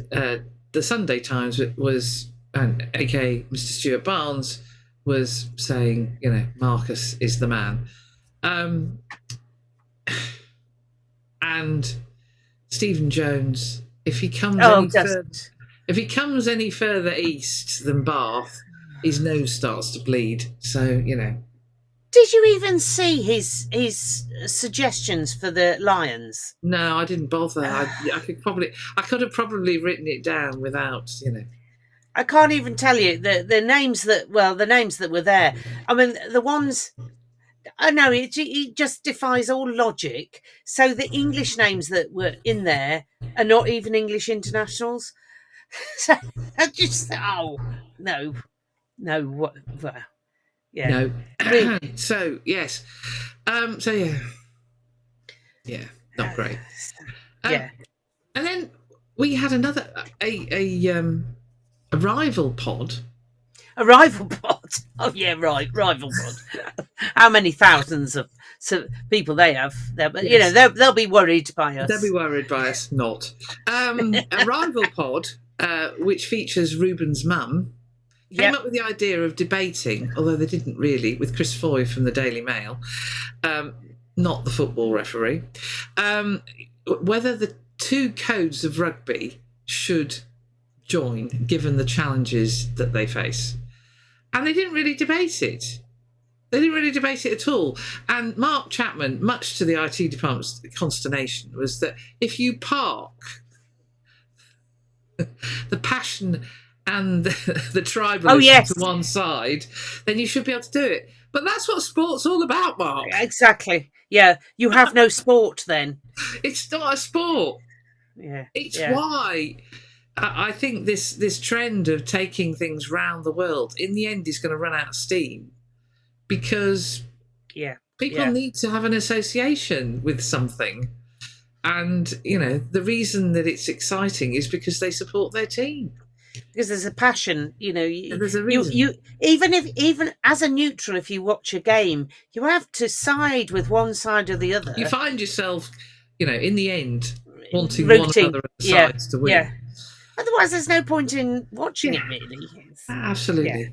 the Sunday Times was, aka Mr. Stuart Barnes, was saying, Marcus is the man. And Stephen Jones, if he comes any further east than Bath, his nose starts to bleed. So, Did you even see his suggestions for the Lions? No, I didn't bother. I could have probably written it down without, I can't even tell you the names that were there. I mean, the ones. I know it just defies all logic. So the English names that were in there are not even English internationals. So I just no, what? Yeah. No. So yes. Yeah, not great. Yeah. And then we had another a rival pod. A rival pod. Oh yeah, right, rival pod. How many thousands of people they have there? But they'll be worried by us. They'll be worried by us not. A rival pod, which features Ruben's mum, came up with the idea of debating, although they didn't really, with Chris Foy from the Daily Mail, not the football referee, whether the two codes of rugby should join given the challenges that they face. And they didn't really debate it. They didn't really debate it at all. And Mark Chapman, much to the IT department's consternation, was that if you park the passion and the tribalism to one side, then you should be able to do it. But that's what sport's all about, Mark. Exactly. Yeah, you have no sport then. It's not a sport. Yeah. It's why I think this trend of taking things round the world in the end is going to run out of steam, because people need to have an association with something. And, the reason that it's exciting is because they support their team. Because there's a passion, there's a reason. You even as a neutral, if you watch a game, you have to side with one side or the other. You find yourself, in the end, wanting one another of the sides to win. Yeah. Otherwise, there's no point in watching it, really. Absolutely.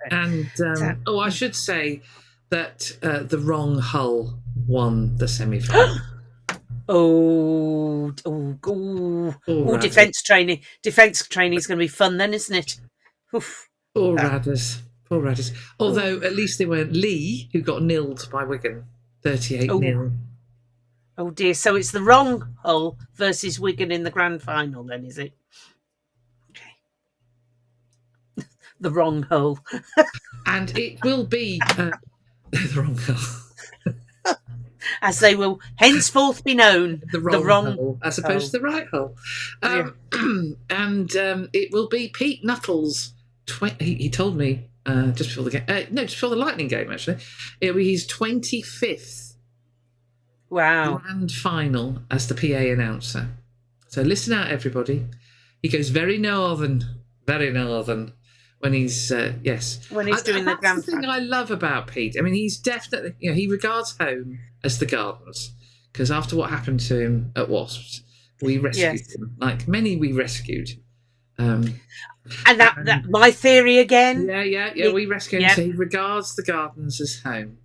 And I should say that the wrong Hull won the semi-final. Defence training is going to be fun then, isn't it? Oof. Poor Radders. Although at least they weren't Lee, who got nilled by Wigan, 38-0. Oh dear, so it's the wrong Hull versus Wigan in the grand final then, is it? Okay. The wrong Hull. And it will be the wrong Hull. As they will henceforth be known. The wrong Hull, as opposed to the right Hull. And it will be Pete Nuttall's, he told me just before the game, just before the Lightning game actually, it'll be his 25th grand final as the PA announcer. So listen out, everybody. He goes very northern when he's when he's doing the grand final. That's the thing I love about Pete. I mean, he's definitely, he regards home as the Gardens, because after what happened to him at Wasps, we rescued him, like many we rescued. And that my theory again. We rescued him. So he regards the Gardens as home.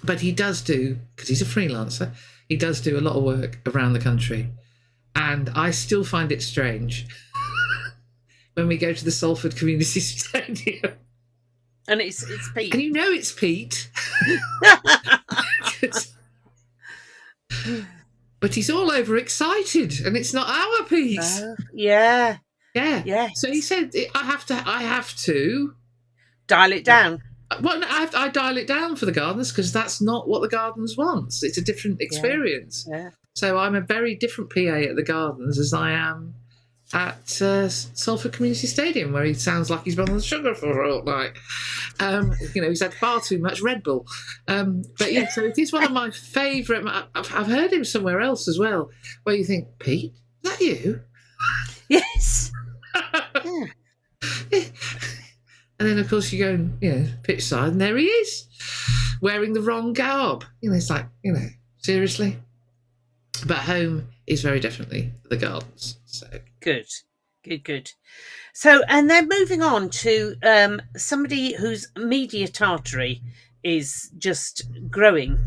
But he does do, because he's a freelancer, he does do a lot of work around the country, and I still find it strange when we go to the Salford Community Stadium. And it's Pete. And you know it's Pete. But he's all overexcited, and it's not our Pete. Yeah. Yeah. So he said, I have to dial it down. Well, I dial it down for the gardeners because that's not what the gardeners wants. It's a different experience. Yeah. So I'm a very different PA at the gardens as I am at Salford Community Stadium, where he sounds like he's been on the sugar for a fortnight. He's had far too much Red Bull. But yeah, so it is one of my favourite. I've heard him somewhere else as well, where you think, Pete, is that you? Yes. Yeah. And then, of course, you go pitch side, and there he is, wearing the wrong garb. It's like, seriously. But home is very definitely the gardens. So good. So, and then moving on to somebody whose media tartary is just growing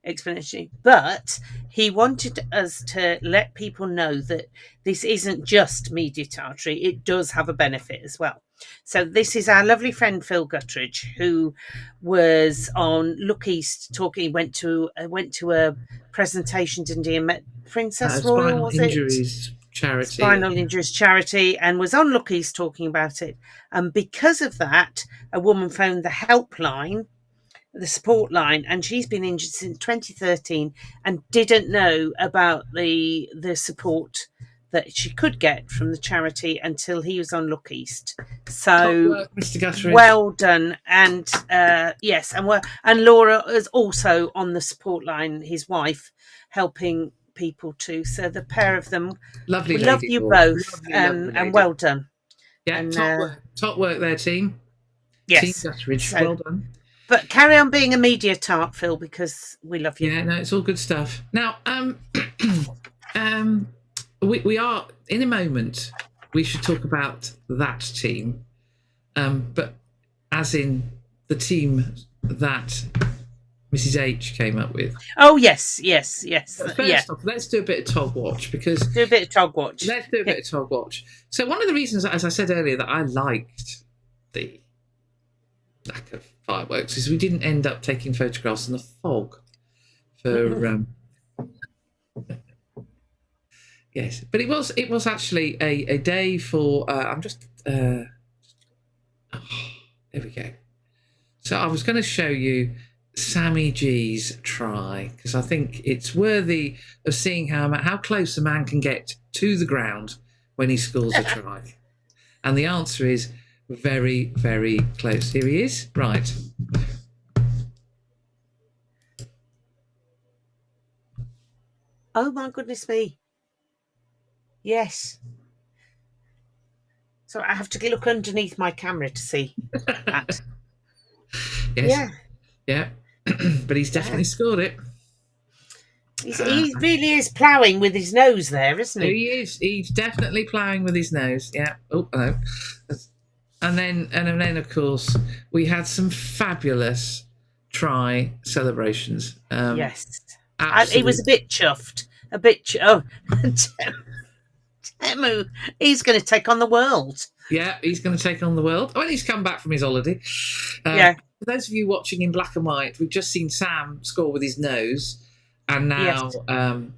exponentially, but he wanted us to let people know that this isn't just media tartary; it does have a benefit as well. So this is our lovely friend Phil Guttridge, who was on Look East talking. Went to a presentation, didn't he? And met Princess Royal, was it? Spinal Injuries Charity, and was on Look East talking about it. And because of that, a woman phoned the helpline, the support line, and she's been injured since 2013 and didn't know about the support that she could get from the charity until he was on Look East. So, Mr. Guthrie, well done. And yes, and Laura is also on the support line, his wife, helping people too. So the pair of them, lovely. We love you both, and well done. Yeah, and, top work there, team. Yes, Team Guthridge, well done. But carry on being a media tart, Phil, because we love you. Yeah, no, it's all good stuff. Now, we are in a moment. We should talk about that team, but as in the team that Mrs. H came up with. Oh yes. First off, let's do a bit of Tog Watch because let's do a bit of Tog Watch. So one of the reasons, as I said earlier, that I liked the lack of fireworks is we didn't end up taking photographs in the fog for. Yes, but it was actually a day for. I'm just. There we go. So I was going to show you Sammy G's try because I think it's worthy of seeing how close a man can get to the ground when he scores a try, and the answer is very, very close. Here he is. Right. Oh my goodness me. Yes. So I have to look underneath my camera to see that. Yes. Yeah. But he's definitely scored it. He really is ploughing with his nose there, isn't he? He is. He's definitely ploughing with his nose. Yeah. Oh, hello. And then, of course, we had some fabulous try celebrations. Yes. He was a bit chuffed. Temu, he's going to take on the world. Yeah, he's going to take on the world. When he's come back from his holiday. Yeah. For those of you watching in black and white, we've just seen Sam score with his nose. And now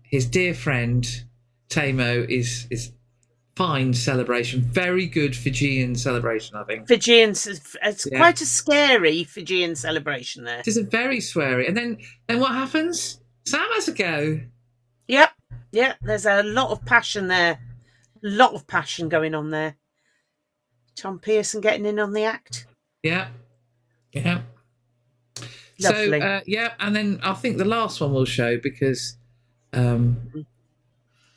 his dear friend, Tamo, is fine celebration. Very good Fijian celebration, I think. It's quite a scary Fijian celebration there. It is a very sweary. And then what happens? Sam has a go. Yep. Yeah, there's a lot of passion there. A lot of passion going on there. Tom Pearson getting in on the act. Yeah. Lovely. So, and then I think the last one we'll show because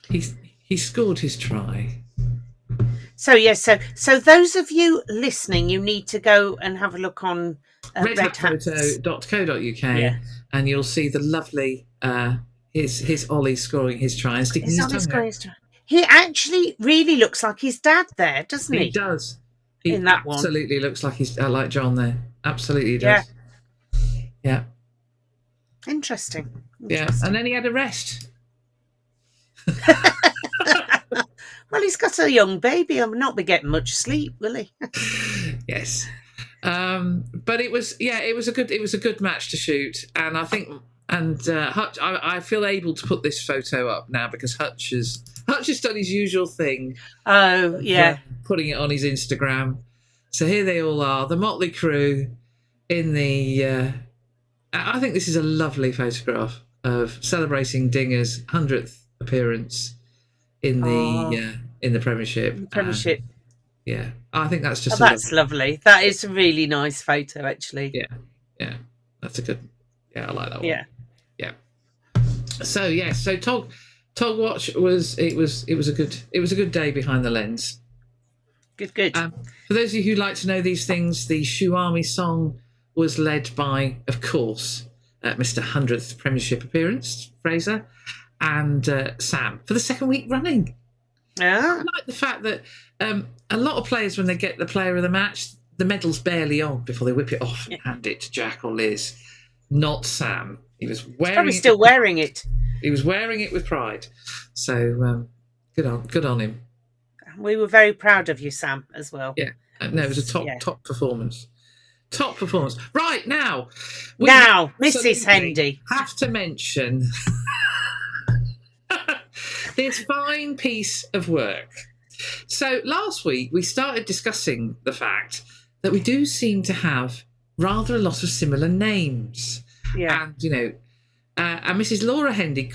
he scored his try. So, yes, so those of you listening, you need to go and have a look on redhatphoto.co.uk and you'll see the lovely his Ollie scoring his try and sticking his tongue out. He actually really looks like his dad there, doesn't he? He does. He in that absolutely looks like he's like John there. Absolutely does. Yeah. Interesting. Yeah, and then he had a rest. Well, he's got a young baby. He'll not be getting much sleep, will he? Yes. But it was a good match to shoot, and I think Hutch, I feel able to put this photo up now because Hutch has done his usual thing. Oh yeah, putting it on his Instagram. So here they all are, the motley crew in the. I think this is a lovely photograph of celebrating Dinger's 100th appearance in the Premiership. Premiership. Yeah, I think that's just. That's lovely. That is a really nice photo, actually. Yeah, that's a good. Yeah, I like that one. Yeah. So Tog Watch was a good day behind the lens. Good. For those of you who like to know these things, the Shoe Army song was led by, of course, Mr. 100th Premiership appearance, Fraser, and Sam for the second week running. Yeah. I like the fact that a lot of players, when they get the player of the match, the medal's barely on before they whip it off and hand it to Jack or Liz. Not Sam. He was wearing wearing it. He was wearing it with pride. So good on him. We were very proud of you, Sam, as well. Yeah. No, it was a top performance. Top performance. Right, now Mrs. Hendy. Have to mention this fine piece of work. So last week we started discussing the fact that we do seem to have rather a lot of similar names. Yeah. And, and Mrs. Laura Hendy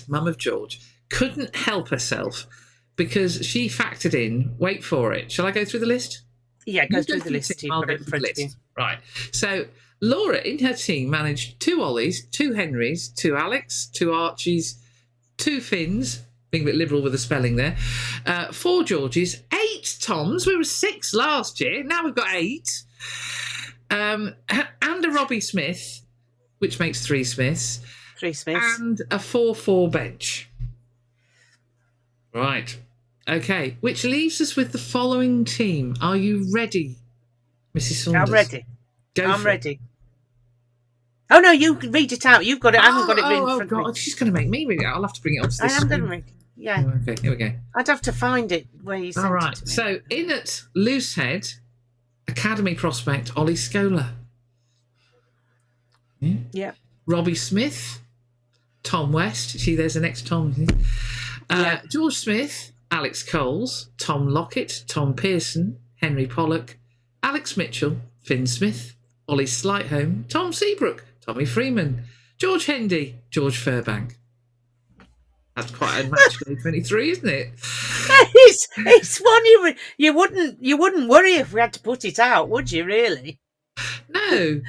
Mum of George, couldn't help herself because she factored in, wait for it. Shall I go through the list? Yeah, go through the list. You've got it in front of you. Right. So Laura, in her team, managed 2 Ollies, 2 Henrys, 2 Alex, 2 Archies, 2 Finns, being a bit liberal with the spelling there, 4 Georges, 8 Toms. We were 6 last year. Now we've got 8. And a Robbie Smith, which makes 3 Smiths. 3 Smiths. And a 4-4 bench. Right. Okay. Which leaves us with the following team. Are you ready, Mrs. Saunders? I'm ready. I'm ready. Oh, no, you can read it out. You've got it. I haven't got it written in front of me. She's going to make me read it. I'll have to bring it onto this I am going to read it. Yeah. Oh, okay, here we go. I'd have to find it where you sent All right. it to me. So, in at Loosehead, Academy prospect Ollie Scola. Yeah. Robbie Smith, Tom West. See, there's the next Tom. George Smith, Alex Coles, Tom Lockett, Tom Pearson, Henry Pollock, Alex Mitchell, Finn Smith, Ollie Slightholme, Tom Seabrook, Tommy Freeman, George Hendy, George Furbank. That's quite a match day 23, isn't it? It's one you wouldn't worry if we had to put it out, would you? Really? No.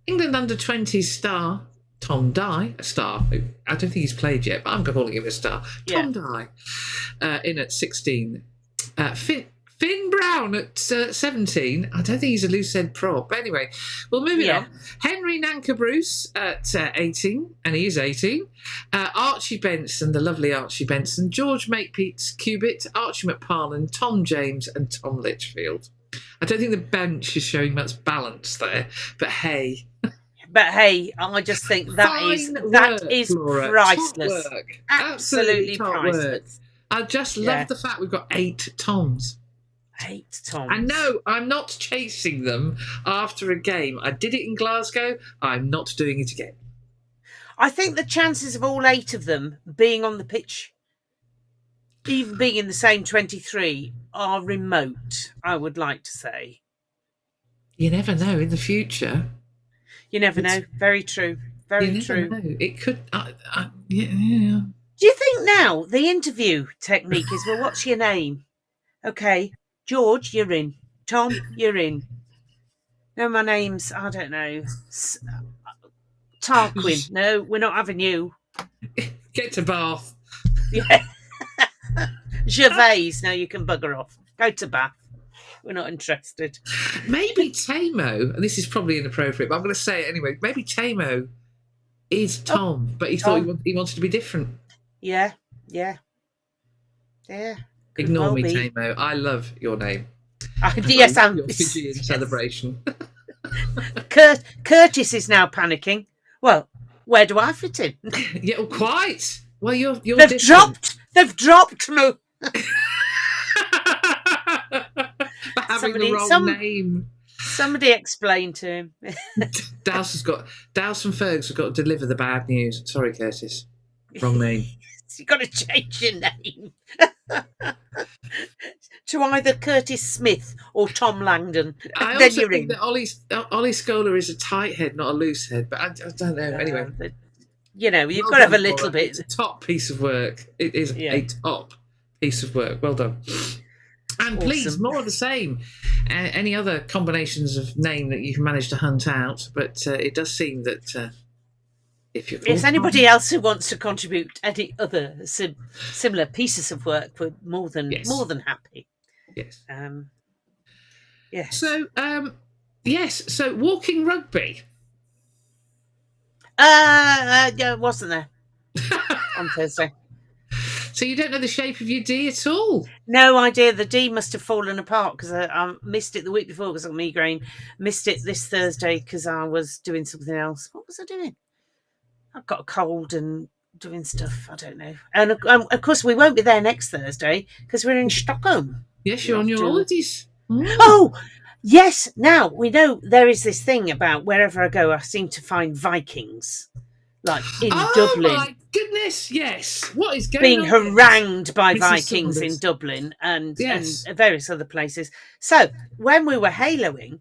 England under-20s star Tom Dye, a star. I don't think he's played yet, but I'm calling him a star. Tom Dye, in at 16. Finn Brown at 17. I don't think he's a loose-head prop. But anyway, we'll move it on. Henry Nanker Bruce at 18, and he is 18. Archie Benson, the lovely Archie Benson. George Makepeace Cubitt, Archie McParlin, Tom James, and Tom Litchfield. I don't think the bench is showing much balance there, but hey. I just think that is Laura. priceless. Top work. Absolutely top priceless. Work. I just love the fact we've got 8 Toms. 8 Toms. And no, I'm not chasing them after a game. I did it in Glasgow. I'm not doing it again. I think the chances of all 8 of them being on the pitch, even being in the same 23, are remote, I would like to say. You never know in the future. You never know. Very true. Very true. Know. It could. Yeah. Do you think now the interview technique is, well, what's your name? Okay, George, you're in. Tom, you're in. No, my name's, I don't know, Tarquin. No, we're not having you. Get to Bath. Yeah. Gervais, now you can bugger off. Go to Bath. We're not interested. Maybe Tamo, and this is probably inappropriate, but I'm going to say it anyway. Maybe Tamo is Tom, but he thought he wanted to be different. Yeah. Ignore me, Tamo. I love your name. Yes, your Fijian celebration. Curtis is now panicking. Well, where do I fit in? Yeah, quite. Well, you're They've different. dropped me. For having the wrong name. Somebody explain to him. Dowse from Fergs has got to deliver the bad news. Sorry, Curtis. Wrong name. You've got to change your name to either Curtis Smith or Tom Langdon. I Then also you're think in. that Ollie Scholar is a tight head, not a loose head. But I don't know. Anyway, you've well got to have a done, little Laura. bit. It's a top piece of work. It is a top piece of work. Well done. And please, more of the same. Any other combinations of name that you've managed to hunt out? But it does seem that if Yes, anybody else who wants to contribute any other similar pieces of work, we're more than happy. Yes. Yes. So So walking rugby. Wasn't there on Thursday? So you don't know the shape of your D at all? No idea. The D must have fallen apart because I missed it the week before because of migraine. Missed it this Thursday because I was doing something else. What was I doing? I've got a cold and doing stuff. I don't know. And of course, we won't be there next Thursday because we're in Stockholm. Yes, you're on your holidays. Oh, yes. Now, we know there is this thing about wherever I go, I seem to find Vikings. Like in Dublin. Oh, my goodness, yes. What is going being on? Being harangued by Vikings in Dublin and various other places. So, when we were haloing,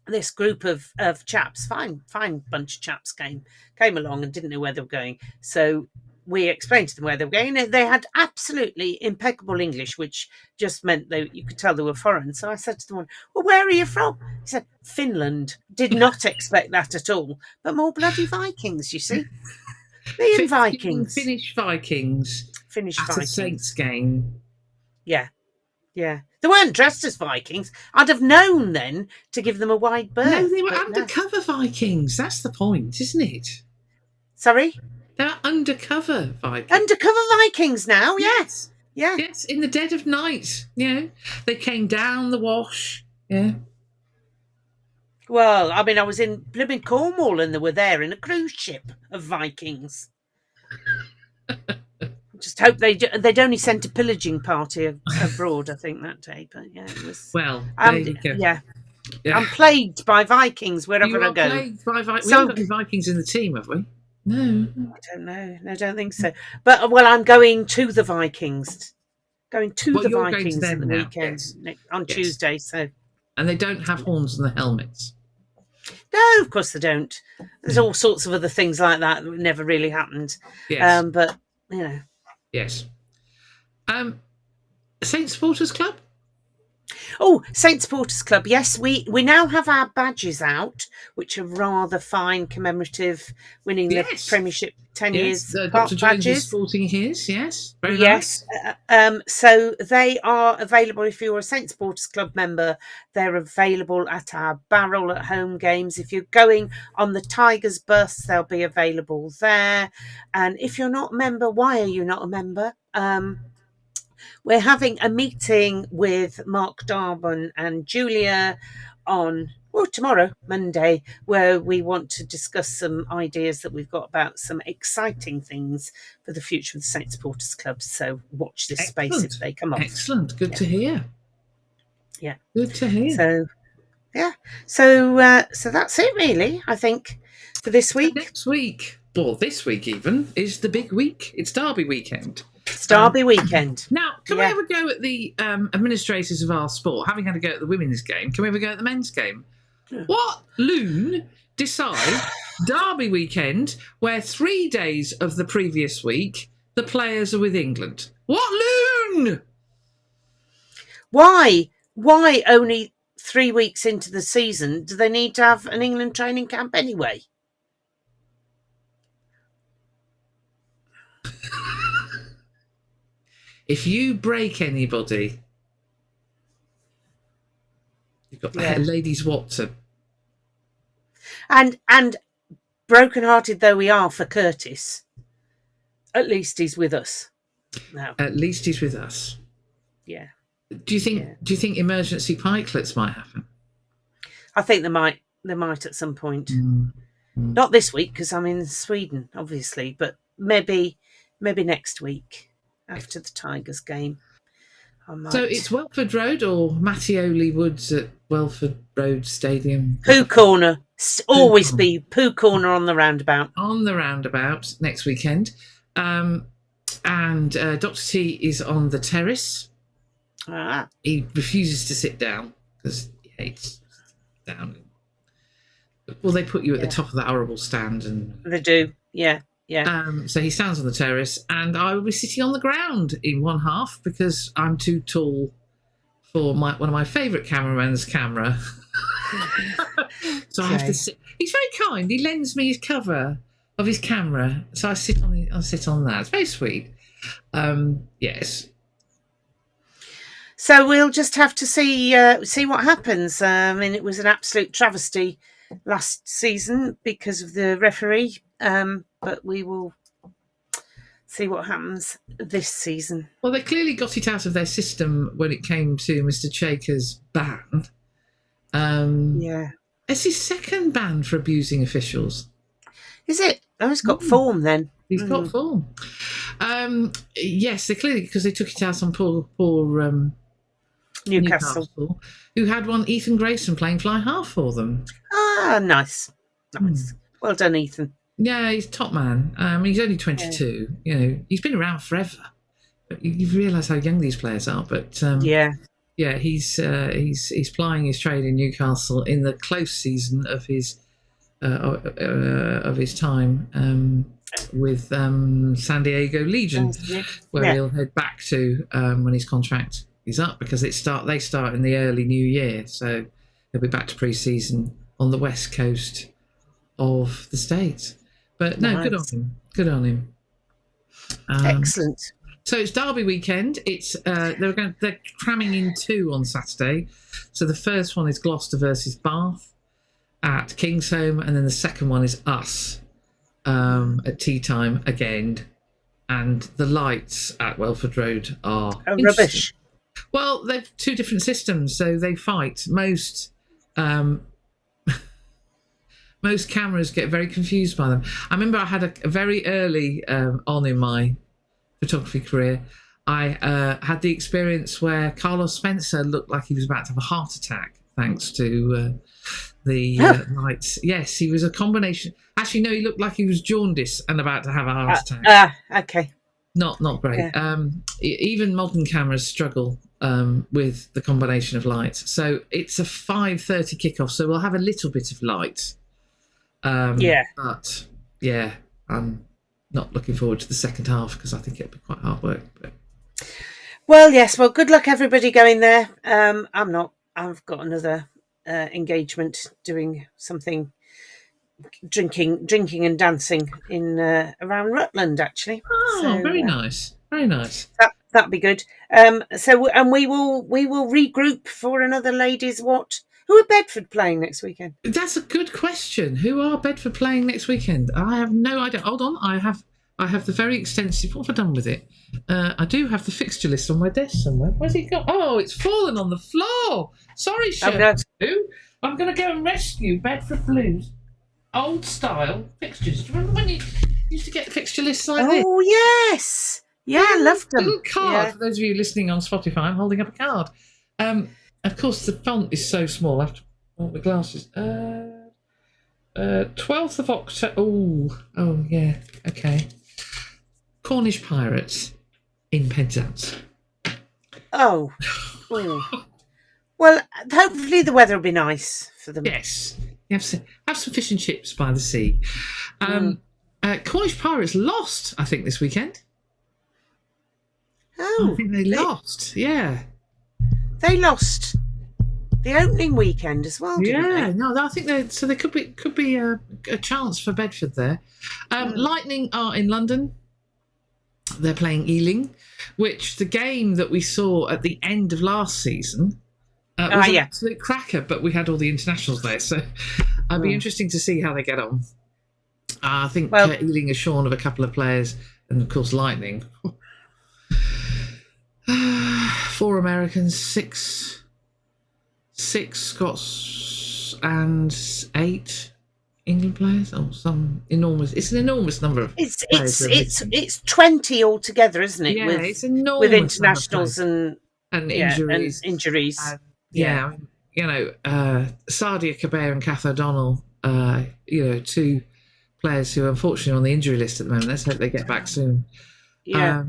this group of chaps, fine bunch of chaps came along and didn't know where they were going. So we explained to them where they were going. They had absolutely impeccable English, which just meant you could tell they were foreign. So I said to them, well, where are you from? He said, Finland. Did not expect that at all. But more bloody Vikings, you see. Being Vikings. Finnish Vikings. At a Saints game. Yeah. Yeah. They weren't dressed as Vikings. I'd have known then to give them a wide berth. No, they were undercover Vikings. That's the point, isn't it? Sorry? They're undercover Vikings. Undercover Vikings now, yes. Yeah. Yes, in the dead of night. They came down the wash. Yeah. Well, I mean, I was in blooming Cornwall and they were there in a cruise ship of Vikings. Just hope they'd only sent a pillaging party abroad, I think, that day. But yeah, it was. Well, there you go. Yeah. I'm plagued by Vikings wherever I go. Plagued by Vikings. We haven't got any Vikings in the team, have we? No. I don't know. No, I don't think so. But, I'm going to the Vikings. Going to the Vikings at the weekend on Tuesday. So. And they don't have horns on the helmets. No, of course they don't. There's all sorts of other things like that never really happened. Yes. But, Yes. Saint Supporters Club? Oh, Saint Supporters Club. Yes, we now have our badges out, which are rather fine, commemorative, winning the Premiership 10 years. Dr. Jones is sporting his, yes. Very nice. So they are available if you're a Saint Supporters Club member. They're available at our Barrel at home games. If you're going on the Tigers bus, they'll be available there. And if you're not a member, why are you not a member? We're having a meeting with Mark Darwin and Julia on tomorrow, Monday, where we want to discuss some ideas that we've got about some exciting things for the future of the Saint Supporters Club. So watch this space if they come off. Excellent. Good to hear. Yeah. Good to hear. So, yeah. So that's it, really, I think, for this week. Next week, or this week even, is the big week. It's Derby weekend. It's Derby weekend. Now, can we have a go at the administrators of our sport? Having had a go at the women's game, can we have a go at the men's game? What loon decide Derby weekend, where 3 days of the previous week the players are with England? What loon? Why only 3 weeks into the season do they need to have an England training camp anyway? If you break anybody, you've got Ladies Wot. And broken-hearted though we are for Curtis, at least he's with us now. At least he's with us. Yeah. Do you think emergency pikelets might happen? I think they might at some point. Mm. Not this week because I'm in Sweden, obviously, but maybe next week after the Tigers game. I might. So it's Welford Road or Mattioli Woods at Welford Road Stadium. Pooh Corner. Always be Pooh Corner on the roundabout. On the roundabout next weekend. And Dr. T is on the terrace. Ah. He refuses to sit down because he hates down. Well, they put you at the top of that horrible stand. And they do, yeah. So he stands on the terrace and I will be sitting on the ground in one half because I'm too tall for one of my favourite cameraman's camera. So I have to sit. He's very kind. He lends me his cover of his camera. So I sit on that. It's very sweet. Yes. So we'll just have to see what happens. I mean, it was an absolute travesty last season because of the referee. But we will see what happens this season. Well, they clearly got it out of their system when it came to Mr. Chaker's ban. It's his second ban for abusing officials. Is it? Oh, he's got form then. He's got form. Yes, they clearly, because they took it out on poor Newcastle, who had one Ethan Grayson playing fly half for them. Ah, nice. Well done, Ethan. Yeah, he's top man. He's only 22. You know, he's been around forever. But you realise how young these players are. But he's plying his trade in Newcastle in the close season of his time with San Diego Legion, where he'll head back to when his contract is up, because they start in the early new year, so he'll be back to pre-season on the west coast of the States. But no, good on him. Excellent. So it's Derby weekend. It's they're cramming in 2 on Saturday. So the first one is Gloucester versus Bath at Kingsholm, and then the second one is us at tea time again. And the lights at Welford Road are rubbish. Well, they're 2 different systems, so they fight. Most cameras get very confused by them. I remember I had a very early on in my photography career, I had the experience where Carlos Spencer looked like he was about to have a heart attack thanks to the lights. Yes, he was a combination. Actually, no, he looked like he was jaundice and about to have a heart attack. Okay. Not great. Yeah. Even modern cameras struggle with the combination of lights. So it's a 5:30 kickoff, so we'll have a little bit of light. But yeah, I'm not looking forward to the second half because I think it'll be quite hard work. But... Well, yes. Well, good luck everybody going there. I'm not. I've got another engagement doing something, drinking and dancing in around Rutland actually. Oh, so, very nice, very nice. That'd be good. So we will regroup for another Ladies Wot. Who are Bedford playing next weekend? That's a good question. Who are Bedford playing next weekend? I have no idea. Hold on, I have the very extensive. What have I done with it? I do have the fixture list on my desk somewhere. Where's it gone? Oh, it's fallen on the floor. Sorry, Shirley. I'm going to go and rescue Bedford Blues old style fixtures. Do you remember when you used to get fixture lists like this? Oh yes, yeah, I loved them. Little card for those of you listening on Spotify. I'm holding up a card. Of course, the font is so small. I have to put my glasses. 12th of October. Oh, yeah. Okay. Cornish Pirates in Penzance. Oh. Well, hopefully the weather will be nice for them. Yes. Have some fish and chips by the sea. Cornish Pirates lost, I think, this weekend. Oh. I think they lost. Yeah. They lost the opening weekend as well, didn't they? No, I think there could be a chance for Bedford there. Lightning are in London. They're playing Ealing, which the game that we saw at the end of last season was an absolute cracker, but we had all the internationals there, so it'll be interesting to see how they get on. I think Ealing is shorn of a couple of players, and of course Lightning. 4 Americans, 6 Scots, 108 England players, or some enormous. It's an enormous number of players. It's 20 altogether, isn't it? Yeah, with, it's enormous with internationals and injuries. And injuries. Yeah, you know, Sadia Kabir and Kath O'Donnell, you know, two players who are unfortunately on the injury list at the moment. Let's hope they get back soon. Yeah.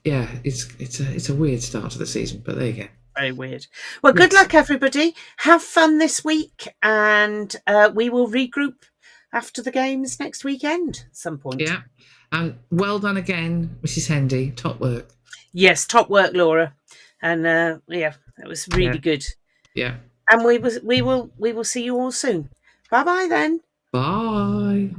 It's a weird start to the season, but there you go. Very weird. Well, good luck, everybody. Have fun this week, and we will regroup after the games next weekend at some point. Yeah, and well done again, Mrs. Hendy. Top work. Yes, top work, Laura. And that was really good. Yeah. And we will see you all soon. Bye bye then. Bye.